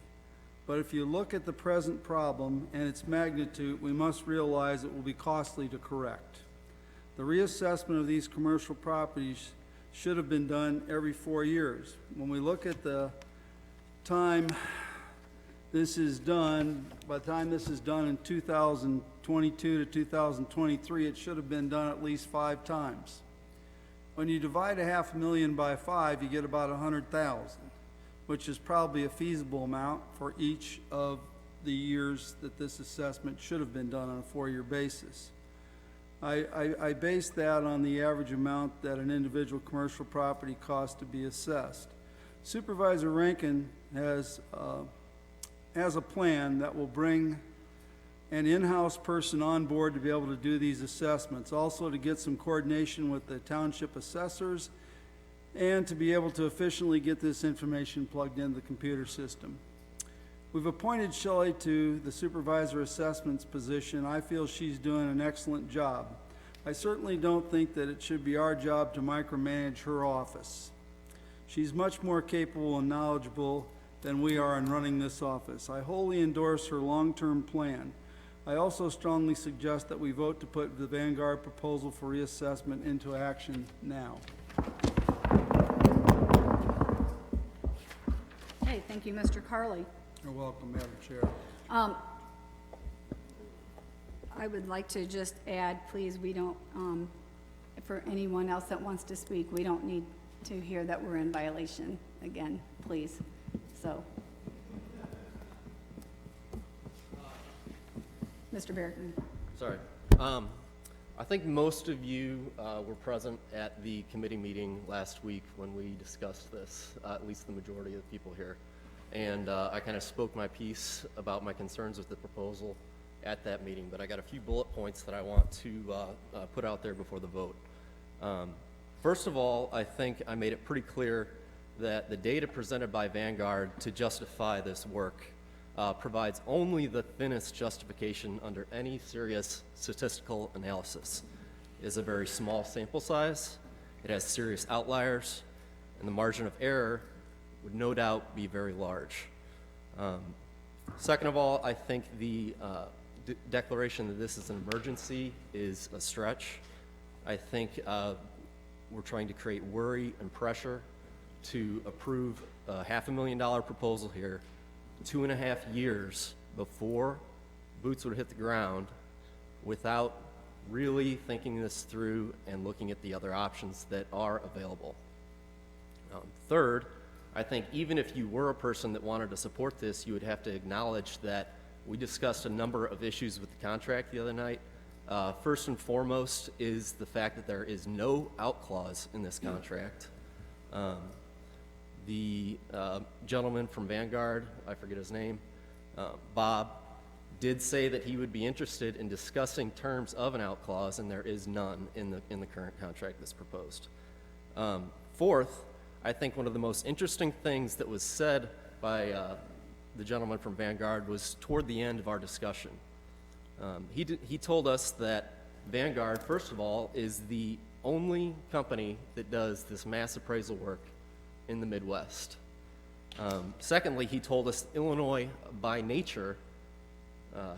But if you look at the present problem and its magnitude, we must realize it will be costly to correct. The reassessment of these commercial properties should have been done every 4 years. When we look at the time this is done, by the time this is done in 2022 to 2023, it should have been done at least 5 times. When you divide $500,000 by 5, you get about 100,000, which is probably a feasible amount for each of the years that this assessment should have been done on a 4-year basis. I base that on the average amount that an individual commercial property costs to be assessed. Supervisor Rankin has a plan that will bring an in-house person on board to be able to do these assessments, also to get some coordination with the township assessors, and to be able to efficiently get this information plugged into the computer system. We've appointed Shelley to the supervisor assessments position. I feel she's doing an excellent job. I certainly don't think that it should be our job to micromanage her office. She's much more capable and knowledgeable than we are in running this office. I wholly endorse her long-term plan. I also strongly suggest that we vote to put the Vanguard proposal for reassessment into action now. Okay, thank you, Mr. Carley. You're welcome, Madam Chair. I would like to just add, please, we don't, for anyone else that wants to speak, we don't need to hear that we're in violation again, please. So, Mr. Barrington. Sorry. I think most of you were present at the committee meeting last week when we discussed this, at least the majority of the people here. And I kind of spoke my piece about my concerns with the proposal at that meeting, but I got a few bullet points that I want to put out there before the vote. First of all, I think I made it pretty clear that the data presented by Vanguard to justify this work provides only the thinnest justification under any serious statistical analysis. It is a very small sample size, it has serious outliers, and the margin of error would no doubt be very large. Second of all, I think the declaration that this is an emergency is a stretch. I think we're trying to create worry and pressure to approve a $500,000 proposal here 2.5 years before boots would hit the ground without really thinking this through and looking at the other options that are available. Third, I think even if you were a person that wanted to support this, you would have to acknowledge that we discussed a number of issues with the contract the other night. First and foremost is the fact that there is no out clause in this contract. The gentleman from Vanguard, I forget his name, Bob, did say that he would be interested in discussing terms of an out clause, and there is none in the current contract that's proposed. Fourth, I think one of the most interesting things that was said by the gentleman from Vanguard was toward the end of our discussion. He told us that Vanguard, first of all, is the only company that does this mass appraisal work in the Midwest. Secondly, he told us Illinois, by nature,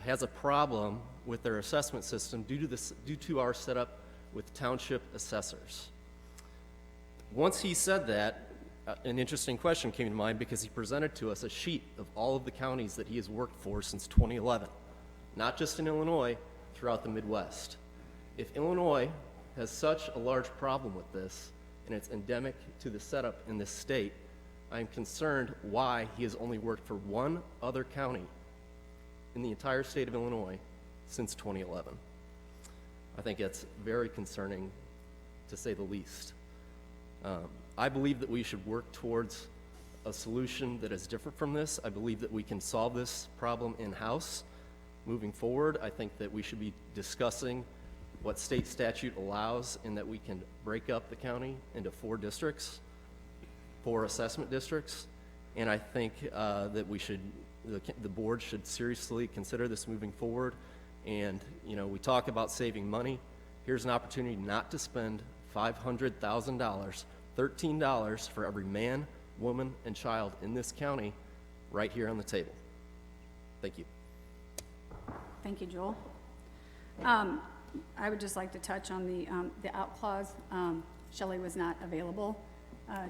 has a problem with their assessment system due to our setup with township assessors. Once he said that, an interesting question came to mind because he presented to us a sheet of all of the counties that he has worked for since 2011, not just in Illinois, throughout the Midwest. If Illinois has such a large problem with this, and it's endemic to the setup in this state, I'm concerned why he has only worked for one other county in the entire state of Illinois since 2011. I think it's very concerning, to say the least. I believe that we should work towards a solution that is different from this. I believe that we can solve this problem in-house. Moving forward, I think that we should be discussing what state statute allows and that we can break up the county into 4 districts, 4 assessment districts, and I think that we should, the board should seriously consider this moving forward. And we talk about saving money. Here's an opportunity not to spend $500,000, $13 for every man, woman, and child in this county right here on the table. Thank you. Thank you, Joel. I would just like to touch on the out clause. Shelley was not available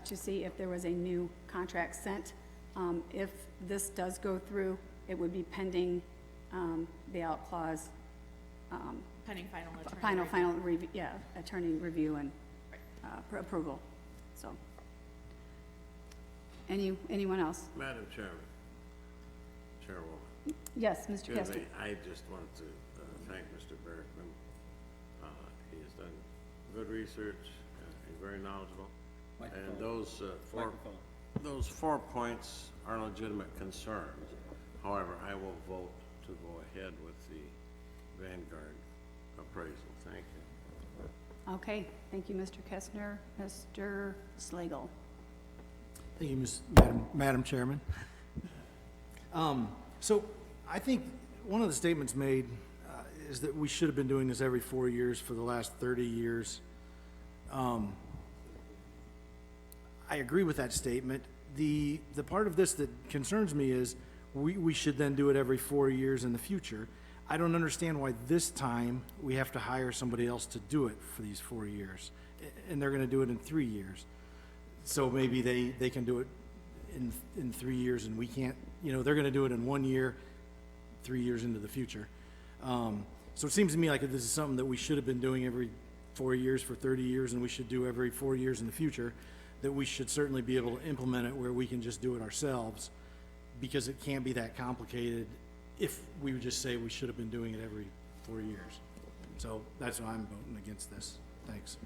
to see if there was a new contract sent. If this does go through, it would be pending the out clause. Pending final attorney Final review, yeah, attorney review and approval, so. Anyone else? Madam Chairman, Chairwoman. Yes, Mr. Excuse Kester. me, I just want to thank Mr. Berkman. He has done good research, he's very knowledgeable. And those 4 points are legitimate concerns. However, I will vote to go ahead with the Vanguard appraisal. Thank you. Okay, thank you, Mr. Kestner. Mr. Slagle. Thank you, Madam Chairman. So I think one of the statements made is that we should have been doing this every 4 years for the last 30 years. I agree with that statement. The part of this that concerns me is we should then do it every 4 years in the future. I don't understand why this time we have to hire somebody else to do it for these 4 years, and they're gonna do it in 3 years. So maybe they can do it in 3 years and we can't, they're gonna do it in 1 year, 3 years into the future. So it seems to me like this is something that we should have been doing every 4 years for 30 years, and we should do every 4 years in the future, that we should certainly be able to implement it where we can just do it ourselves, because it can't be that complicated if we would just say we should have been doing it every 4 years. So that's why I'm voting against this. Thanks.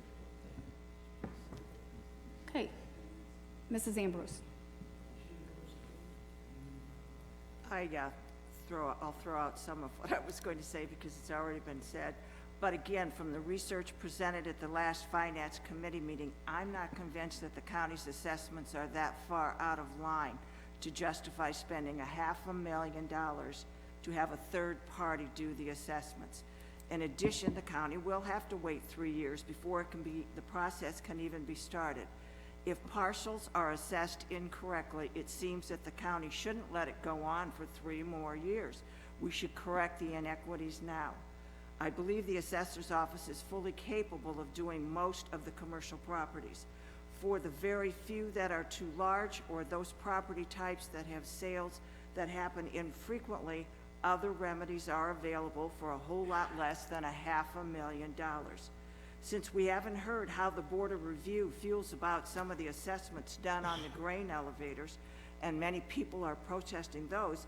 Okay, Mrs. Ambrose. I'll throw out some of what I was going to say because it's already been said. But again, from the research presented at the last Finance Committee meeting, I'm not convinced that the county's assessments are that far out of line to justify spending $500,000 to have a third party do the assessments. In addition, the county will have to wait 3 years before the process can even be started. If parcels are assessed incorrectly, it seems that the county shouldn't let it go on for 3 more years. We should correct the inequities now. I believe the assessor's office is fully capable of doing most of the commercial properties. For the very few that are too large, or those property types that have sales that happen infrequently, other remedies are available for a whole lot less than $500,000. Since we haven't heard how the Board of Review feels about some of the assessments done on the grain elevators, and many people are protesting those,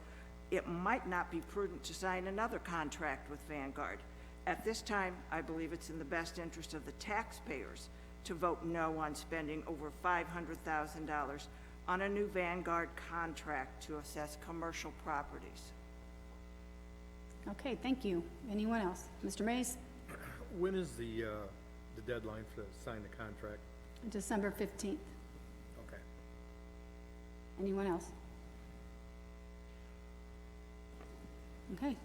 it might not be prudent to sign another contract with Vanguard. At this time, I believe it's in the best interest of the taxpayers to vote no on spending over $500,000 on a new Vanguard contract to assess commercial properties. Okay, thank you. Anyone else? Mr. Mays? When is the deadline for to sign the contract? December 15th. Okay. Anyone else? Okay.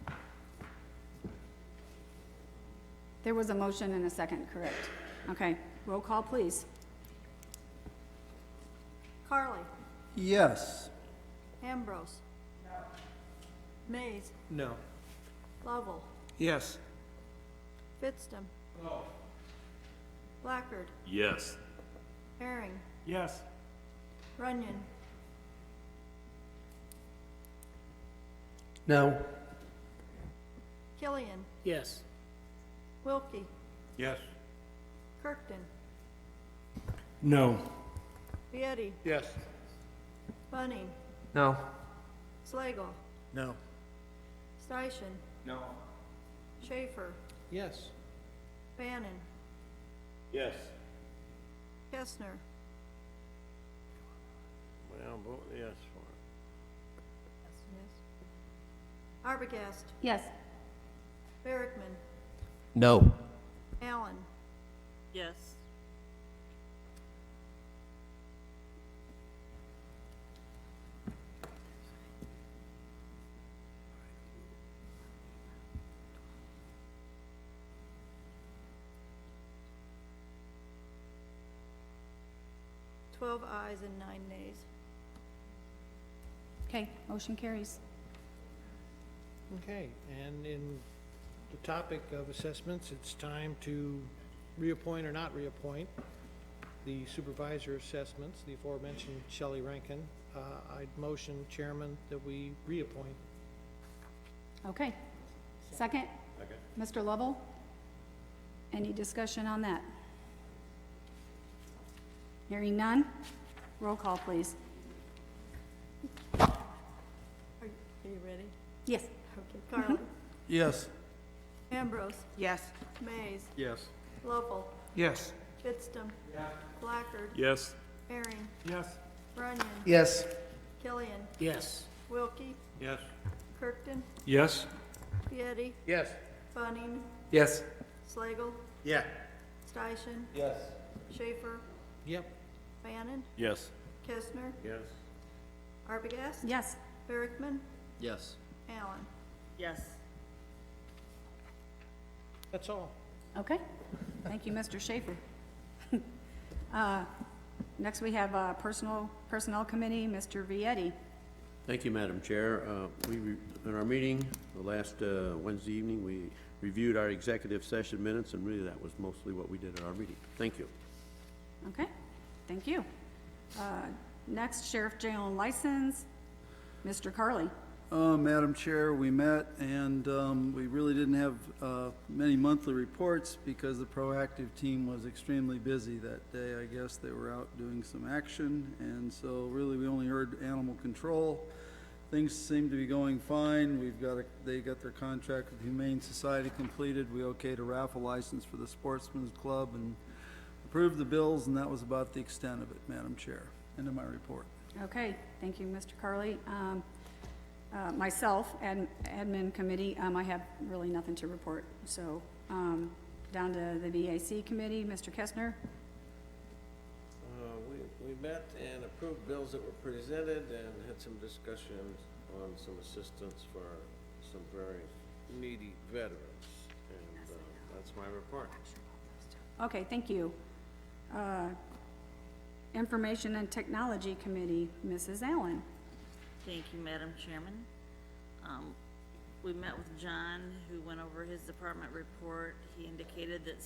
There was a motion and a second, correct? Okay, roll call, please. Carly. Yes. Ambrose. No. Mays. No. Lovell. Yes. Fitstum. No. Blackard. Yes. Herring. Yes. Runyon. No. Killian. Yes. Wilkie. Yes. Kirkton. No. Vietti. Yes. Bunning. No. Slagle. No. Steichen. No. Schaefer. Yes. Bannon. Yes. Kestner. Well, vote yes for it. Arbogast. Yes. Barrickman. No. Allen. Yes. Twelve ayes and 9 nays. Okay, motion carries. Okay, and in the topic of assessments, it's time to reappoint or not reappoint the supervisor assessments, the aforementioned Shelley Rankin. I'd motion, Chairman, that we reappoint. Okay. Second? Second. Mr. Lovell? Any discussion on that? Hearing none, roll call, please. Are you ready? Yes. Okay, Carly. Yes. Ambrose. Yes. Mays. Yes. Lopel. Yes. Pittston. Blackard. Yes. Yes. Herring. Runyon. Yes. Killian. Yes. Wilkie. Yes. Kirkton. Yes. Vieti. Yes. Bunning. Yes. Slagle. Yeah. Steichen. Yes. Schaefer. Yep. Bannon. Yes. Kestner. Yes. Arbogast. Yes. Brickman. Yes. Allen. Yes. That's all. Okay, thank you, Mr. Schaefer. Next, we have Personnel Committee, Mr. Vietti. Thank you, Madam Chair. In our meeting, the last Wednesday evening, we reviewed our executive session minutes, and really that was mostly what we did at our meeting. Thank you. Okay, thank you. Next, Sheriff Jail and License, Mr. Carley. Madam Chair, we met and we really didn't have many monthly reports because the proactive team was extremely busy that day. I guess they were out doing some action, and so really we only heard animal control. Things seem to be going fine. They got their contract with Humane Society completed. We okayed a raffle license for the Sportsman's Club and approved the bills, and that was about the extent of it, Madam Chair. End of my report. Okay, thank you, Mr. Carley. Myself, Admin Committee, I have really nothing to report. So, down to the VAC Committee, Mr. Kestner. We met and approved bills that were presented and had some discussions on some assistance for some very needy veterans. And that's my report. Okay, thank you. Information and Technology Committee, Mrs. Allen. Thank you, Madam Chairman. We met with John, who went over his department report. He indicated that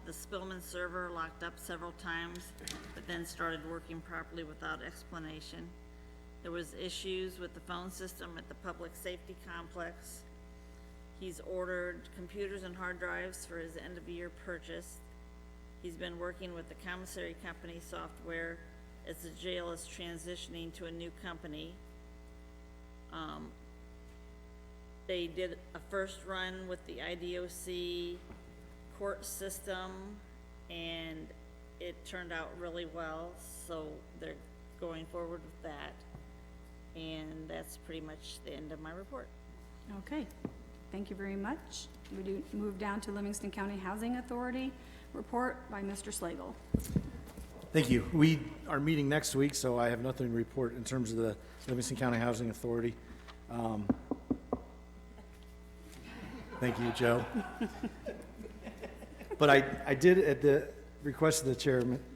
the Spillman server locked up several times, but then started working properly without explanation. There was issues with the phone system at the public safety complex. He's ordered computers and hard drives for his end-of-year purchase. He's been working with the commissary company software as the jail is transitioning to a new company. They did a first run with the IDOC court system, and it turned out really well, so they're going forward with that. And that's pretty much the end of my report. Okay, thank you very much. We do move down to Livingston County Housing Authority report by Mr. Slagle. Thank you. We are meeting next week, so I have nothing to report in terms of the Livingston County Housing Authority. Thank you, Joe. But I did, at the request of the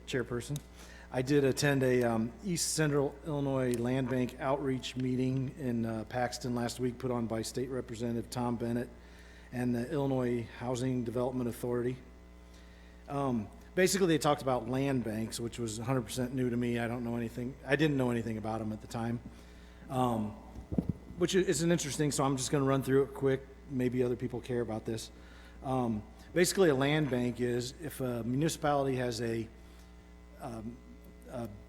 chairperson, I did attend a East Central Illinois Land Bank outreach meeting in Paxton last week, put on by State Representative Tom Bennett and the Illinois Housing Development Authority. Basically, they talked about land banks, which was 100% new to me. I didn't know anything about them at the time, which is an interesting, so I'm just going to run through it quick. Maybe other people care about this. Basically, a land bank is if a municipality has a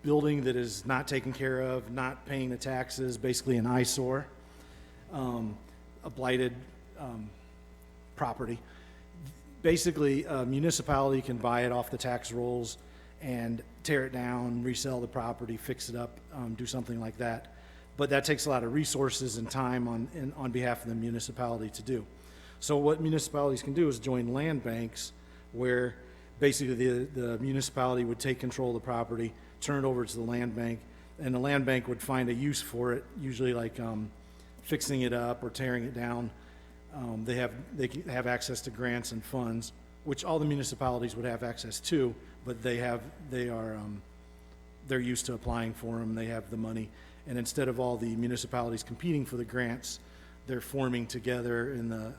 building that is not taken care of, not paying the taxes, basically an eyesore, a blighted property. Basically, a municipality can buy it off the tax rolls and tear it down, resell the property, fix it up, do something like that. But that takes a lot of resources and time on behalf of the municipality to do. So what municipalities can do is join land banks where basically the municipality would take control of the property, turn it over to the land bank, and the land bank would find a use for it, usually like fixing it up or tearing it down. They have access to grants and funds, which all the municipalities would have access to, but they're used to applying for them. They have the money, and instead of all the municipalities competing for the grants, they're forming together in the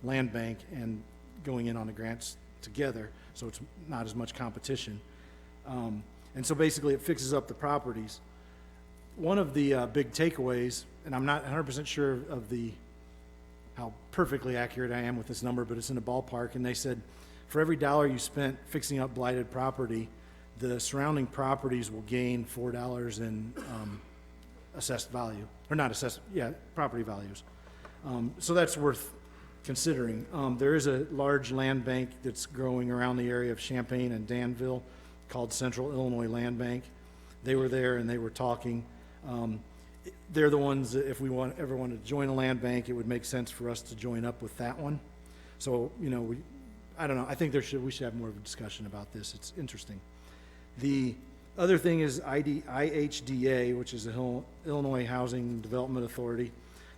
land bank and going in on the grants together, so it's not as much competition. And so basically, it fixes up the properties. One of the big takeaways, and I'm not 100% sure of how perfectly accurate I am with this number, but it's in the ballpark, and they said for every dollar you spent fixing up blighted property, the surrounding properties will gain $4 in assessed value, or not assessed, yeah, property values. So that's worth considering. There is a large land bank that's growing around the area of Champaign and Danville called Central Illinois Land Bank. They were there and they were talking. They're the ones that if we ever wanted to join a land bank, it would make sense for us to join up with that one. So, you know, I don't know, I think we should have more of a discussion about this. It's interesting. The other thing is IHDA, which is the Illinois Housing Development Authority,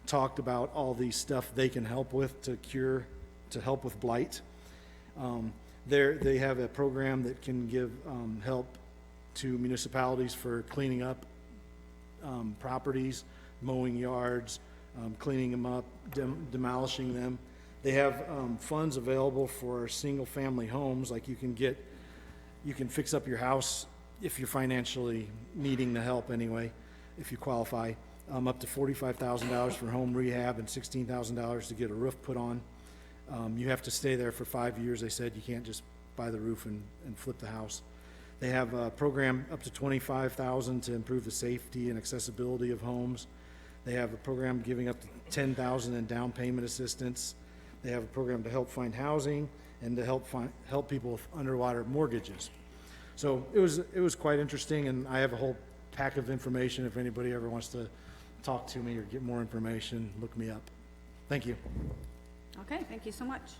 talked about all the stuff they can help with to help with blight. They have a program that can give help to municipalities for cleaning up properties, mowing yards, cleaning them up, demolishing them. They have funds available for single-family homes, like you can fix up your house if you're financially needing the help anyway, if you qualify, up to $45,000 for home rehab and $16,000 to get a roof put on. You have to stay there for 5 years. They said you can't just buy the roof and flip the house. They have a program up to $25,000 to improve the safety and accessibility of homes. They have a program giving up to $10,000 in down payment assistance. They have a program to help find housing and to help people with underwater mortgages. So it was quite interesting, and I have a whole pack of information. If anybody ever wants to talk to me or get more information, look me up. Thank you. Okay, thank you so much.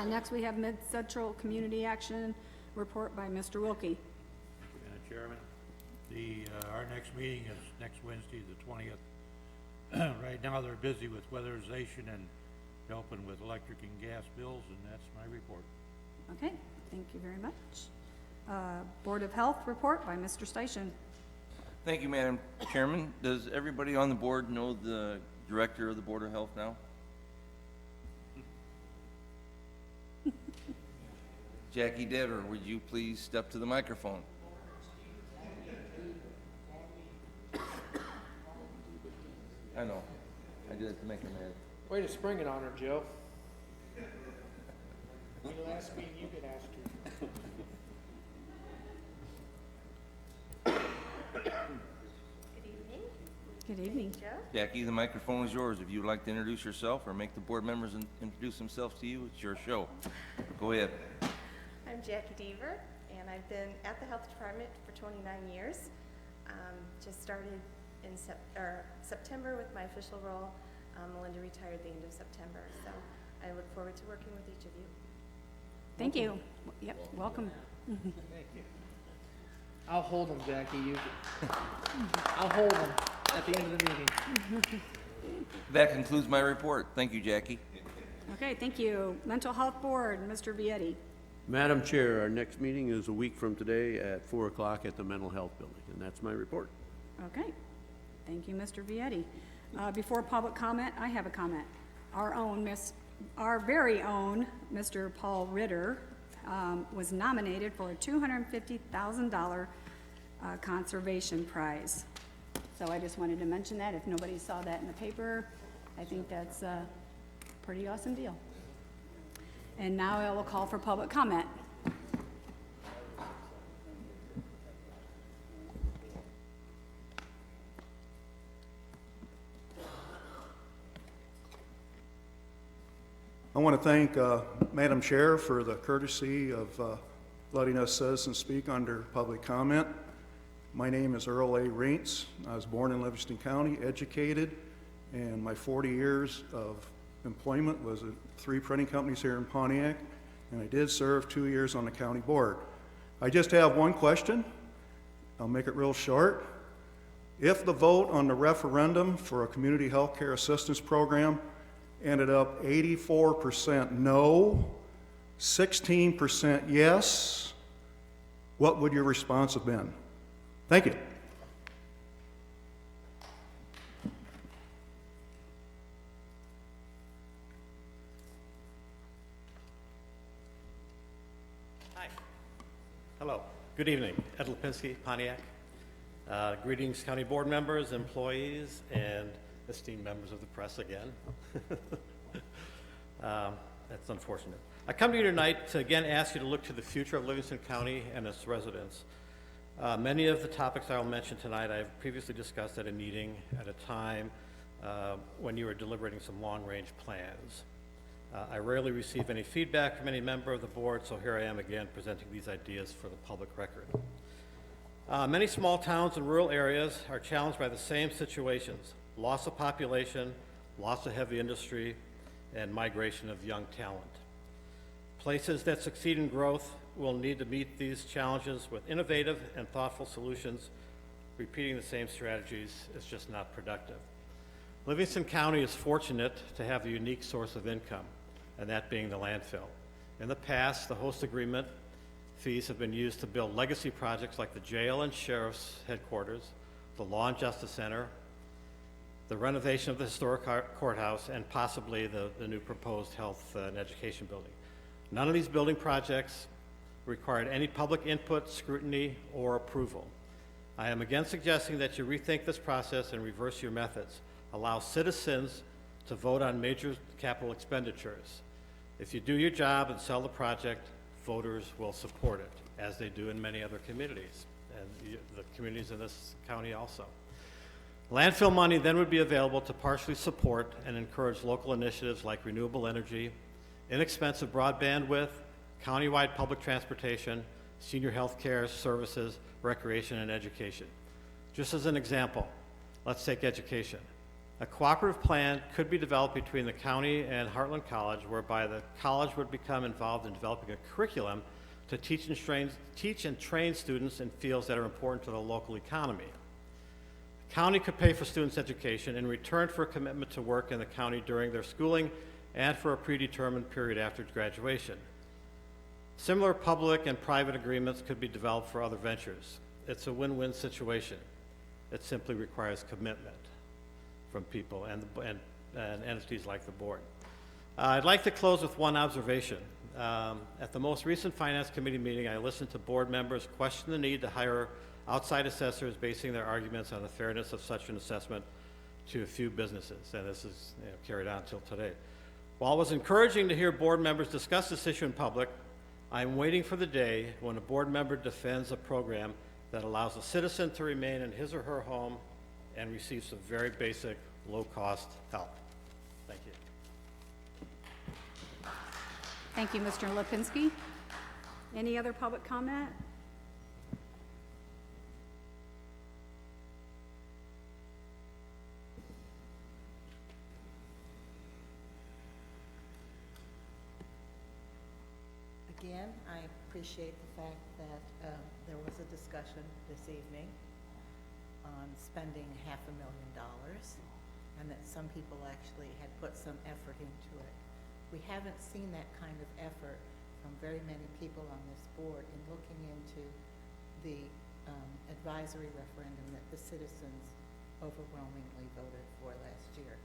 Next, we have Mid-Central Community Action Report by Mr. Wilkie. Madam Chairman, our next meeting is next Wednesday, the 20th. Right now, they're busy with weatherization and helping with electric and gas bills, and that's my report. Okay, thank you very much. Board of Health Report by Mr. Station. Thank you, Madam Chairman. Does everybody on the board know the Director of the Board of Health now? Jackie Dever, would you please step to the microphone? I know. I did it to make her mad. Way to spring it on her, Joe. The last meeting you could ask her. Good evening. Jackie, the microphone is yours. If you would like to introduce yourself or make the board members introduce themselves to you, it's your show. Go ahead. I'm Jackie Dever, and I've been at the health department for 29 years. Just started in September with my official role. Melinda retired at the end of September, so I look forward to working with each of you. Thank you. Yep, welcome. Thank you. I'll hold them, Jackie. I'll hold them at the end of the meeting. That concludes my report. Thank you, Jackie. Okay, thank you. Mental Health Board, Mr. Vietti. Madam Chair, our next meeting is a week from today at 4 o'clock at the Mental Health Building, and that's my report. Okay, thank you, Mr. Vietti. Before public comment, I have a comment. Our very own Mr. Paul Ritter was nominated for a $250,000 conservation prize. So I just wanted to mention that. If nobody saw that in the paper, I think that's a pretty awesome deal. And now I will call for public comment. I want to thank Madam Chair for the courtesy of letting us citizens speak under public comment. My name is Earl A. Reintz. I was born in Livingston County, educated, and my 40 years of employment was at 3 printing companies here in Pontiac, and I did serve 2 years on the county board. I just have one question. I'll make it real short. If the vote on the referendum for a community health care assistance program ended up 84% no, 16% yes, what would your response have been? Thank you. Hi. Hello. Good evening. Ed Lipinski, Pontiac. Greetings, county board members, employees, and esteemed members of the press again. That's unfortunate. I come to you tonight to again ask you to look to the future of Livingston County and its residents. Many of the topics I will mention tonight I have previously discussed at a meeting at a time when you were deliberating some long-range plans. I rarely receive any feedback from any member of the board, so here I am again presenting these ideas for the public record. Many small towns and rural areas are challenged by the same situations: loss of population, loss of heavy industry, and migration of young talent. Places that succeed in growth will need to meet these challenges with innovative and thoughtful solutions. Repeating the same strategies is just not productive. Livingston County is fortunate to have a unique source of income, and that being the landfill. In the past, the host agreement fees have been used to build legacy projects like the jail and sheriff's headquarters, the Law and Justice Center, the renovation of the historic courthouse, and possibly the new proposed health and education building. None of these building projects required any public input, scrutiny, or approval. I am again suggesting that you rethink this process and reverse your methods. Allow citizens to vote on major capital expenditures. If you do your job and sell the project, voters will support it, as they do in many other communities, and the communities in this county also. Landfill money then would be available to partially support and encourage local initiatives like renewable energy, inexpensive broadband width, countywide public transportation, senior health care services, recreation, and education. Just as an example, let's take education. A cooperative plan could be developed between the county and Heartland College, whereby the college would become involved in developing a curriculum to teach and train students in fields that are important to the local economy. The county could pay for students' education in return for a commitment to work in the county during their schooling and for a predetermined period after graduation. Similar public and private agreements could be developed for other ventures. It's a win-win situation. It simply requires commitment from people and entities like the board. I'd like to close with one observation. At the most recent Finance Committee meeting, I listened to board members question the need to hire outside assessors, basing their arguments on the fairness of such an assessment to a few businesses, and this is carried on until today. While it was encouraging to hear board members discuss this issue in public, I'm waiting for the day when a board member defends a program that allows a citizen to remain in his or her home and receive some very basic, low-cost help. Thank you. Thank you, Mr. Lipinski. Any other public comment? Again, I appreciate the fact that there was a discussion this evening on spending $500,000, and that some people actually had put some effort into it. We haven't seen that kind of effort from very many people on this board in looking into the advisory referendum that the citizens overwhelmingly voted for last year.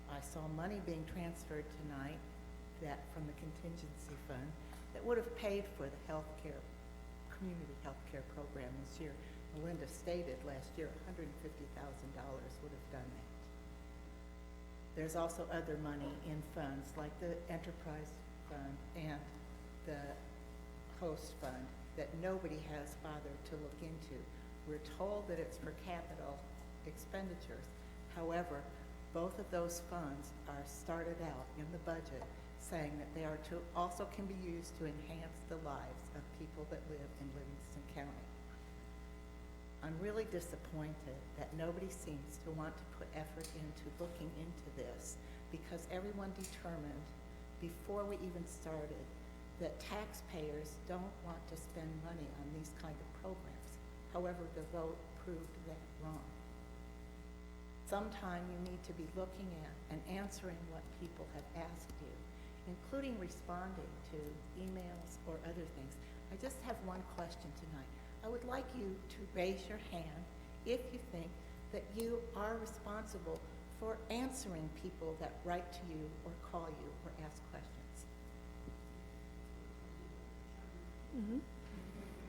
I saw money being transferred tonight that from the contingency fund that would have paid for the healthcare, community healthcare program this year. Melinda stated last year $150,000 would have done that. There's also other money in funds like the enterprise fund and the host fund that nobody has bothered to look into. We're told that it's for capital expenditures. However, both of those funds are started out in the budget saying that they are to also can be used to enhance the lives of people that live in Livingston County. I'm really disappointed that nobody seems to want to put effort into looking into this, because everyone determined before we even started that taxpayers don't want to spend money on these kind of programs. However, the vote proved that wrong. Sometime you need to be looking at and answering what people have asked you, including responding to emails or other things. I just have one question tonight. I would like you to raise your hand if you think that you are responsible for answering people that write to you or call you or ask questions.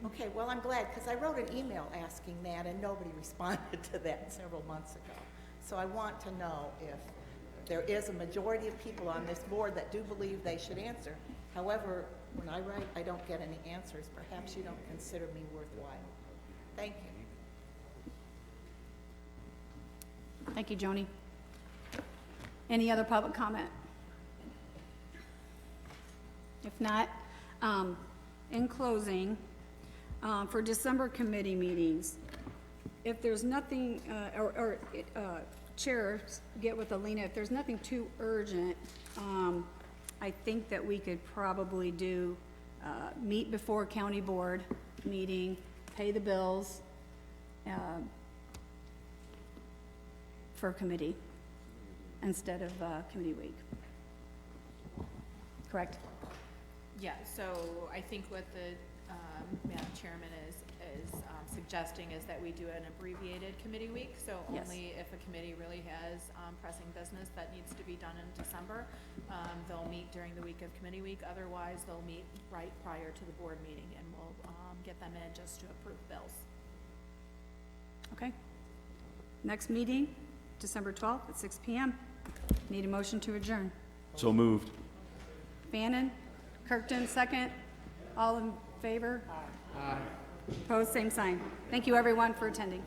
Okay, well, I'm glad, because I wrote an email asking that and nobody responded to that several months ago. So I want to know if there is a majority of people on this board that do believe they should answer. However, when I write, I don't get any answers. Perhaps you don't consider me worthwhile. Thank you. Thank you, Joni. Any other public comment? If not, in closing, for December committee meetings, if there's nothing, chairs get with Alina, if there's nothing too urgent, I think that we could probably do, meet before county board meeting, pay the bills, for committee instead of, committee week. Correct? Yeah, so I think what the Madam Chairman is suggesting is that we do an abbreviated committee week, so Yes. only if a committee really has pressing business that needs to be done in December, they'll meet during the week of committee week. Otherwise, they'll meet right prior to the board meeting, and we'll get them in just to approve bills. Okay. Next meeting, December 12th at 6 p.m. Need a motion to adjourn. So moved. Bannon, Kirkton, second. All in favor? Aye. Opposed, same sign. Thank you, everyone, for attending.